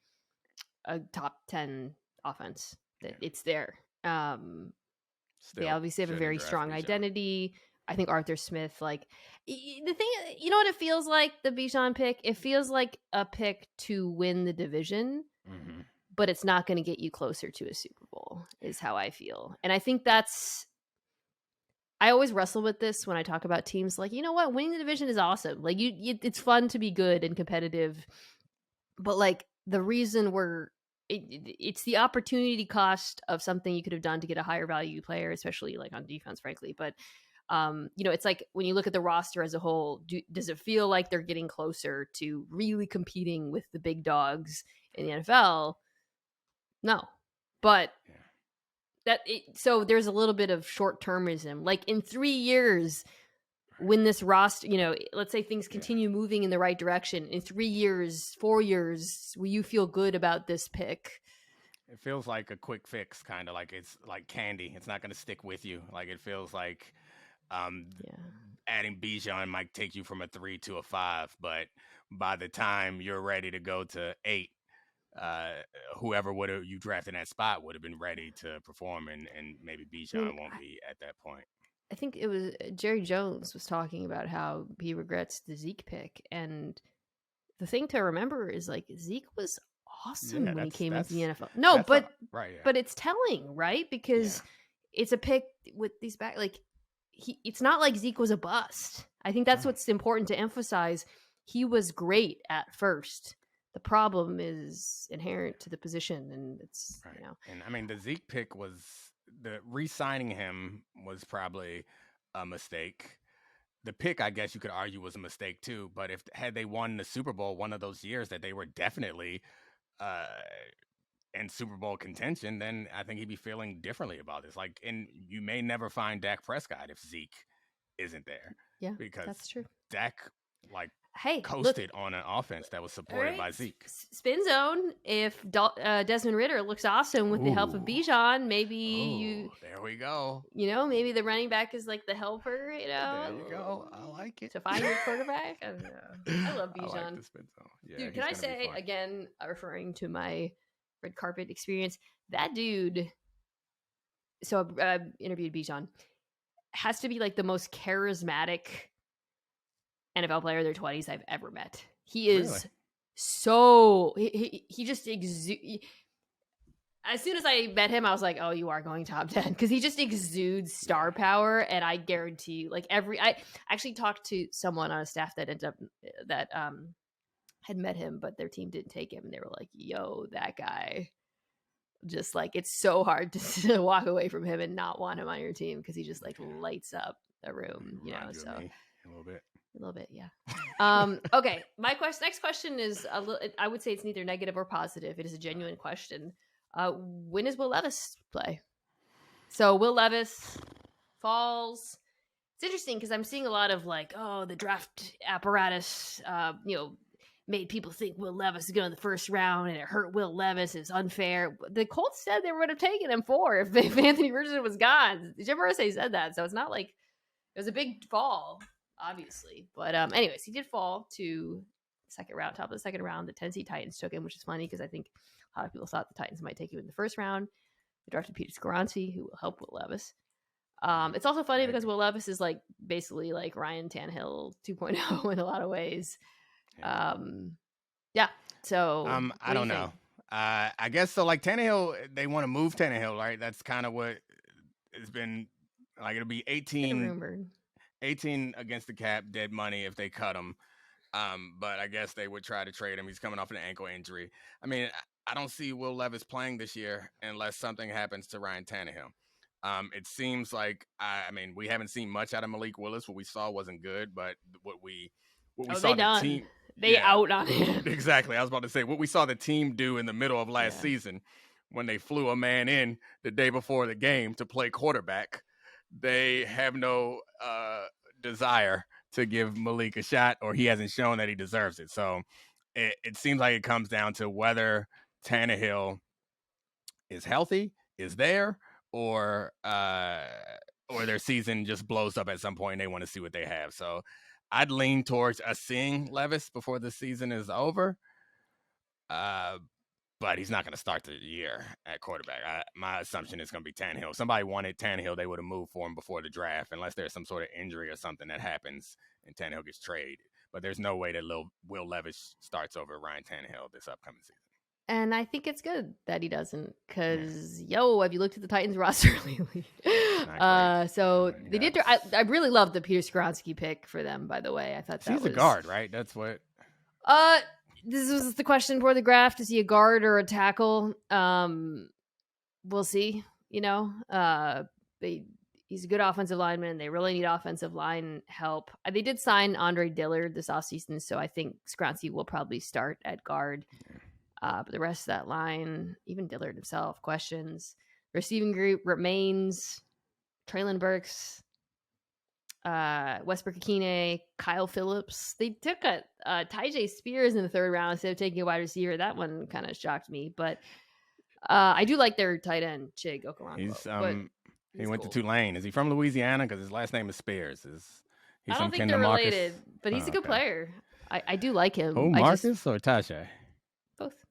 a top 10 offense. That it's there. They obviously have a very strong identity. I think Arthur Smith, like, the thing, you know what it feels like, the Bijan pick? It feels like a pick to win the division, but it's not going to get you closer to a Super Bowl, is how I feel. And I think I always wrestle with this when I talk about teams. Like, you know what? Winning the division is awesome. Like, it's fun to be good and competitive. But, like, the reason it's the opportunity cost of something you could have done to get a higher value player, especially, like, on defense, frankly. But, it's like when you look at the roster as a whole, does it feel like they're getting closer to really competing with the big dogs in the NFL? No. But so there's a little bit of short-termism. Like, in 3 years, when this roster, let's say things continue moving in the right direction, in 3 years, 4 years, will you feel good about this pick? It feels like a quick fix, kind of like it's like candy. It's not going to stick with you. Like, it feels like adding Bijan might take you from a 3 to a 5, but by the time you're ready to go to 8, whoever you drafted in that spot would have been ready to perform, and maybe Bijan won't be at that point. I think it was Jerry Jones was talking about how he regrets the Zeke pick, and the thing to remember is, like, Zeke was awesome when he came into the NFL. No, but but it's telling, right? Because it's a pick with these back, like, it's not like Zeke was a bust. I think that's what's important to emphasize. He was great at first. The problem is inherent to the position, and it's And I mean, the Zeke pick the re-signing him was probably a mistake. The pick, I guess you could argue, was a mistake too. But had they won the Super Bowl one of those years that they were definitely in Super Bowl contention, then I think he'd be feeling differently about this. Like, and you may never find Dak Prescott if Zeke isn't there. Yeah, because that's true. Dak, like, coasted on an offense that was supported by Zeke. Spin zone. If Desmond Ridder looks awesome with the help of Bijan, maybe there we go. Maybe the running back is like the helper. There you go. I like it. To find your quarterback. I don't know. I love Bijan. I like the spin zone. Yeah, dude, can I say again, referring to my red carpet experience, that dude. So I interviewed Bijan. Has to be like the most charismatic NFL player in their 20s I've ever met. He is so he just as soon as I met him, I was like, oh, you are going top 10, because he just exudes star power. And I guarantee you, like, I actually talked to someone on a staff that ended up had met him, but their team didn't take him, and they were like, yo, that guy, just like, it's so hard to walk away from him and not want him on your team, because he just like lights up the room, so a little bit, yeah. Okay, my next question is I would say it's neither negative or positive. It is a genuine question. When does Will Levis play? So Will Levis falls. It's interesting because I'm seeing a lot of like, the draft apparatus, made people think Will Levis is going in the first round, and it hurt Will Levis. It's unfair. The Colts said they would have taken him 4 if Anthony Richardson was gone. Jim Irsay said that, so it's not like it was a big fall, obviously. But anyways, he did fall to second round, top of the second round. The Tennessee Titans took him, which is funny because I think a lot of people thought the Titans might take him in the first round. They drafted Peter Skoronski, who will help Will Levis. It's also funny because Will Levis is like basically like Ryan Tannehill 2.0 in a lot of ways. Yeah. So I don't know. I guess so. Like Tannehill, they want to move Tannehill, right? That's kind of what it's been. Like it'll be 18 against the cap, dead money if they cut him. But I guess they would try to trade him. He's coming off an ankle injury. I mean, I don't see Will Levis playing this year unless something happens to Ryan Tannehill. It seems like I mean we haven't seen much out of Malik Willis. What we saw wasn't good, but what we saw the team. They out on him. Exactly. I was about to say what we saw the team do in the middle of last season when they flew a man in the day before the game to play quarterback. They have no desire to give Malik a shot, or he hasn't shown that he deserves it. So it seems like it comes down to whether Tannehill is healthy, is there, or their season just blows up at some point and they want to see what they have. So I'd lean towards us seeing Levis before the season is over. But he's not going to start the year at quarterback. My assumption is going to be Tannehill. If somebody wanted Tannehill, they would have moved for him before the draft, unless there's some sort of injury or something that happens and Tannehill gets traded. But there's no way that Will Levis starts over Ryan Tannehill this upcoming season. And I think it's good that he doesn't, because have you looked at the Titans roster lately? So they did. I really love the Peter Skoronski pick for them. By the way, I thought that he's a guard, right? That's what. This was the question for the draft: is he a guard or a tackle? We'll see. He's a good offensive lineman. They really need offensive line help. They did sign Andre Dillard this offseason, so I think Skoronski will probably start at guard. But the rest of that line, even Dillard himself, questions. The receiving group remains Traylon Burks, Westbrook Akine, Kyle Phillips. They took a Tyjae Spears in the third round instead of taking a wide receiver. That one kind of shocked me. But I do like their tight end, Chig Okonkwo. He went to Tulane. Is he from Louisiana? Because his last name is Spears. I don't think they're related, but he's a good player. I do like him. Who, Marcus or Tajay? Both.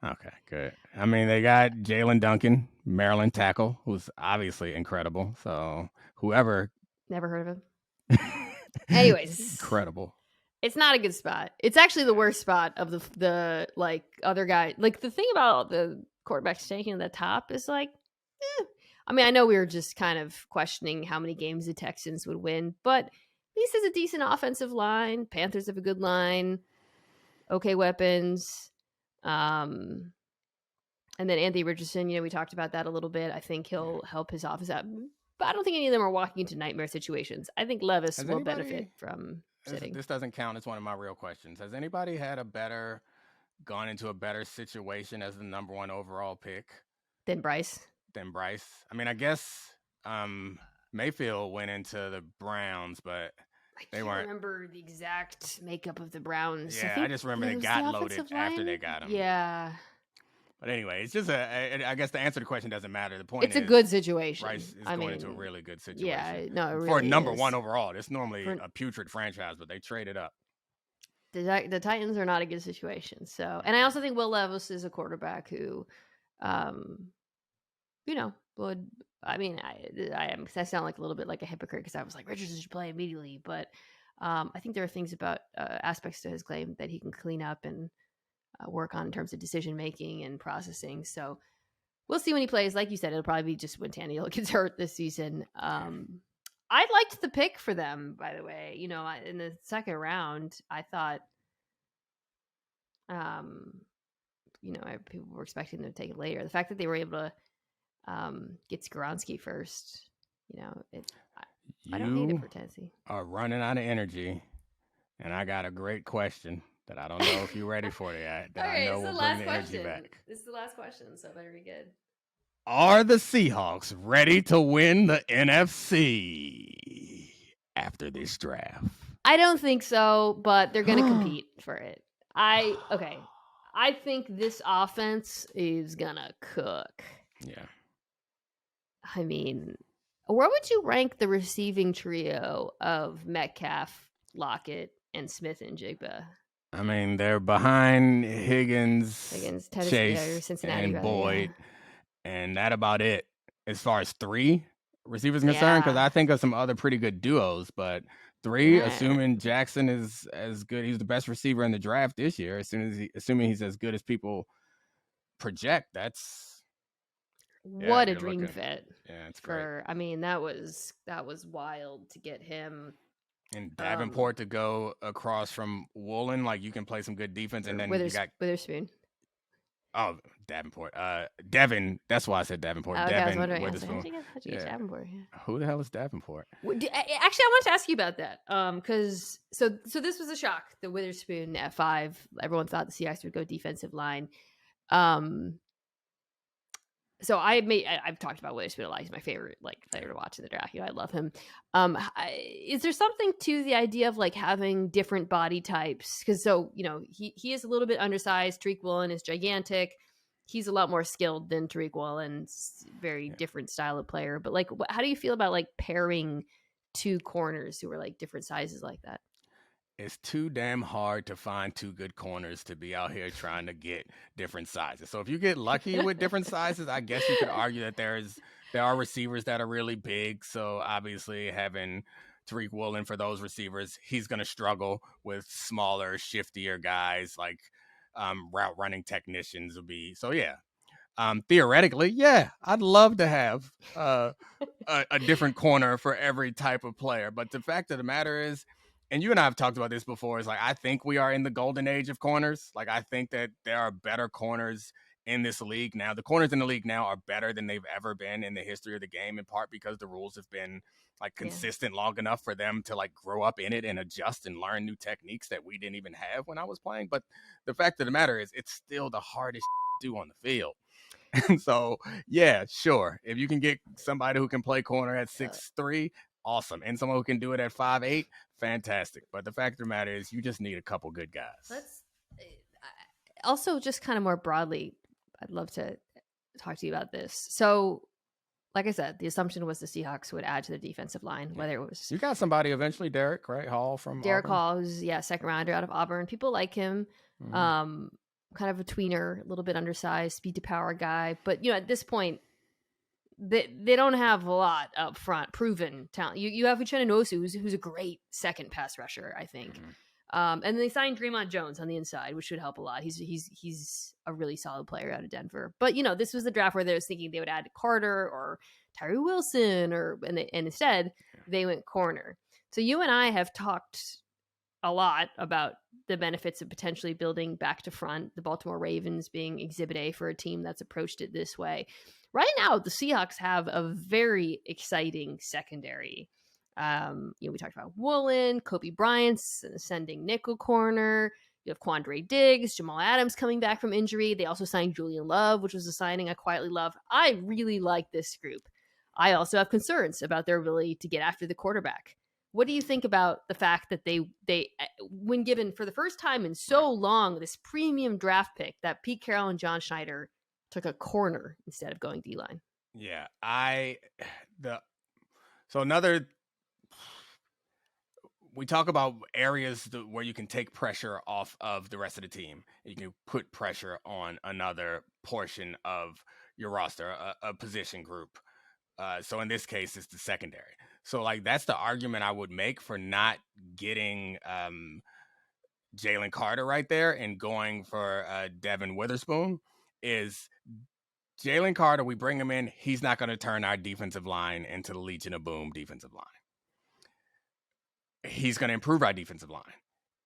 Okay, good. I mean, they got Jalen Duncan, Maryland tackle, who's obviously incredible. So whoever. Never heard of him. Anyways. Incredible. It's not a good spot. It's actually the worst spot of the like other guy. Like the thing about the quarterbacks taking at the top is like, I mean, I know we were just kind of questioning how many games the Texans would win, but at least it's a decent offensive line. Panthers have a good line. Okay weapons. And then Anthony Richardson, we talked about that a little bit. I think he'll help his office out. But I don't think any of them are walking into nightmare situations. I think Levis will benefit from sitting. This doesn't count. It's one of my real questions. Has anybody gone into a better situation as the number one overall pick? Than Bryce? I mean, I guess Mayfield went into the Browns, but I can't remember the exact makeup of the Browns. Yeah, I just remember they got loaded after they got him. Yeah. But anyway, it's just I guess the answer to the question doesn't matter. The point is, it's a good situation. Bryce is going into a really good situation. Yeah, no, it really for a number one overall. It's normally a putrid franchise, but they traded up. The Titans are not a good situation. So, and I also think Will Levis is a quarterback who, would. I mean, I sound like a little bit like a hypocrite because I was like, Richardson should play immediately. But I think there are things about aspects to his claim that he can clean up and work on in terms of decision making and processing. So we'll see when he plays. Like you said, it'll probably be just when Tannehill gets hurt this season. I liked the pick for them, by the way. In the second round, I thought, people were expecting them to take it later. The fact that they were able to get Skoronski first, I don't need it for Tennessee. Are running out of energy, and I got a great question that I don't know if you're ready for yet. That I know will bring the energy back. This is the last question, so better be good. Are the Seahawks ready to win the NFC after this draft? I don't think so, but they're going to compete for it. I think this offense is going to cook. Yeah. I mean, where would you rank the receiving trio of Metcalf, Lockett, and Smith and Jigba? I mean, they're behind Higgins, Tennessee, Chase, Cincinnati, and Boyd, and that about it. As far as three, receivers concerned, because I think of some other pretty good duos, but 3, assuming Jackson is as good, he's the best receiver in the draft this year. Assuming he's as good as people project, that's what a dream fit. Yeah, it's great. I mean, that was wild to get him. And Davenport to go across from Woolen, like you can play some good defense, and then you got Witherspoon. Oh, Davenport. Devin. That's why I said Davenport. Okay, Devin I was wondering. Witherspoon. How'd you get Davenport? Yeah. Who the hell is Davenport? Actually, I wanted to ask you about that. Because so this was a shock. The Witherspoon at 5. Everyone thought the Seahawks would go defensive line. So I've talked about Witherspoon a lot. He's my favorite player to watch in the draft. I love him. Is there something to the idea of having different body types? Because he is a little bit undersized. Tariq Woolen is gigantic. He's a lot more skilled than Tariq Woolen's. Very different style of player. But how do you feel about pairing 2 corners who are different sizes like that? It's too damn hard to find 2 good corners to be out here trying to get different sizes. So if you get lucky with different sizes, I guess you could argue that there are receivers that are really big. So obviously having Tariq Woolen for those receivers, he's going to struggle with smaller, shiftier guys like route running technicians would be. So yeah. Theoretically, yeah, I'd love to have a different corner for every type of player. But the fact of the matter is, and you and I have talked about this before, is I think we are in the golden age of corners. I think that there are better corners in this league now. The corners in the league now are better than they've ever been in the history of the game, in part because the rules have been consistent long enough for them to grow up in it and adjust and learn new techniques that we didn't even have when I was playing. But the fact of the matter is, it's still the hardest to do on the field. And so, yeah, sure. If you can get somebody who can play corner at 6'3", awesome. And someone who can do it at 5'8", fantastic. But the fact of the matter is, you just need a couple good guys. Let's also just kind of more broadly, I'd love to talk to you about this. So, like I said, the assumption was the Seahawks would add to the defensive line, whether it was... You got somebody eventually, Derek, right? Hall from Derek Auburn. Hall, who's, second rounder out of Auburn. People like him. Mm-hmm. Kind of a tweener, a little bit undersized, speed to power guy. But, at this point, they don't have a lot up front, proven talent. You have Uchenna Nwosu, who's a great second pass rusher, I think. Mm-hmm. And they signed Draymond Jones on the inside, which should help a lot. He's a really solid player out of Denver. But, this was the draft where they was thinking they would add Carter or Tyree Wilson, and instead they went corner. So you and I have talked a lot about the benefits of potentially building back to front, the Baltimore Ravens being exhibit A for a team that's approached it this way. Right now, the Seahawks have a very exciting secondary. We talked about Woolen, Kobe Bryant's an ascending nickel corner. You have Quandre Diggs, Jamal Adams coming back from injury. They also signed Julian Love, which was a signing I quietly love. I really like this group. I also have concerns about their ability to get after the quarterback. What do you think about the fact that they when given for the first time in so long this premium draft pick, that Pete Carroll and John Schneider took a corner instead of going D-line? Yeah, we talk about areas where you can take pressure off of the rest of the team. You can put pressure on another portion of your roster, a position group. So in this case, it's the secondary. So that's the argument I would make for not getting Jalen Carter right there and going for Devin Witherspoon. Is Jalen Carter, we bring him in, he's not going to turn our defensive line into the Legion of Boom defensive line. He's going to improve our defensive line.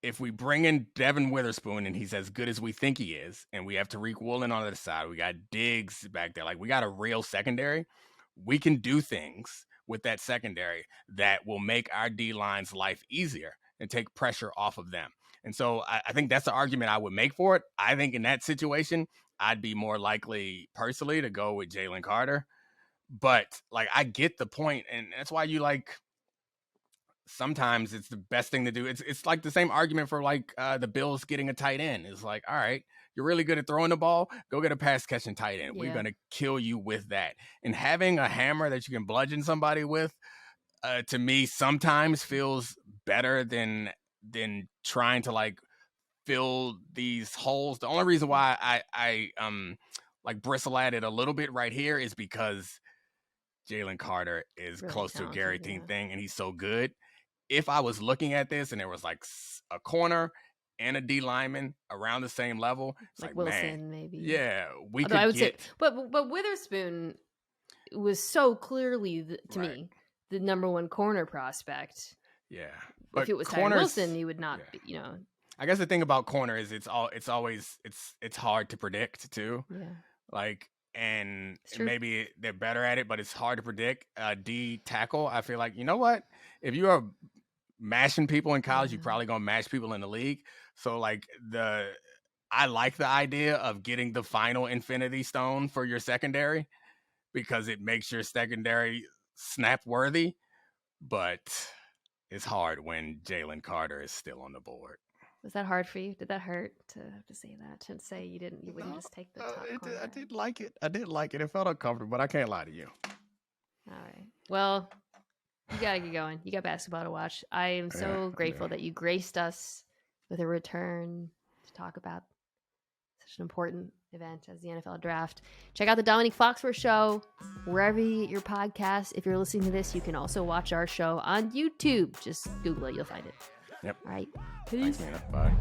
If we bring in Devin Witherspoon and he's as good as we think he is, and we have Tariq Woolen on the other side, we got Diggs back there, we got a real secondary, we can do things with that secondary that will make our D-line's life easier and take pressure off of them. And so I think that's the argument I would make for it. I think in that situation, I'd be more likely personally to go with Jalen Carter. But I get the point, and that's why you sometimes it's the best thing to do. It's like the same argument for the Bills getting a tight end. It's all right, you're really good at throwing the ball, go get a pass catching tight end. Yeah. We're going to kill you with that. And having a hammer that you can bludgeon somebody with, to me, sometimes feels better than trying to fill these holes. The only reason why I bristle at it a little bit right here is because Jalen Carter is Really close to a Gary talented, Team thing, and he's so good. If I was looking at this and there was like a corner and a D lineman around the same level, it's like Wilson, man, maybe. Yeah, we Although could I would get. say, but Witherspoon was so clearly to Right. me the number one corner prospect. Yeah, If it was Tyree Wilson, he would not be. I guess the thing about corner is it's hard to predict too. Yeah. Like, and maybe they're better at it, but it's hard to predict. D tackle, I feel like, you know what? If you are mashing people in college, you're probably gonna mash people in the league. So like I like the idea of getting the final Infinity Stone for your secondary because it makes your secondary snap worthy, but it's hard when Jalen Carter is still on the board. Was that hard for you? Did that hurt to have to say that? To say you wouldn't just take the top corner? I did like it. It felt uncomfortable, but I can't lie to you. All right. Well, you gotta get going. You got basketball to watch. I am so grateful that you graced us with a return to talk about such an important event as the NFL draft. Check out the Domonique Foxworth Show wherever you get your podcasts. If you're listening to this, you can also watch our show on YouTube. Just Google it, you'll find it. Yep. All right. Peace. Thanks, man. Bye.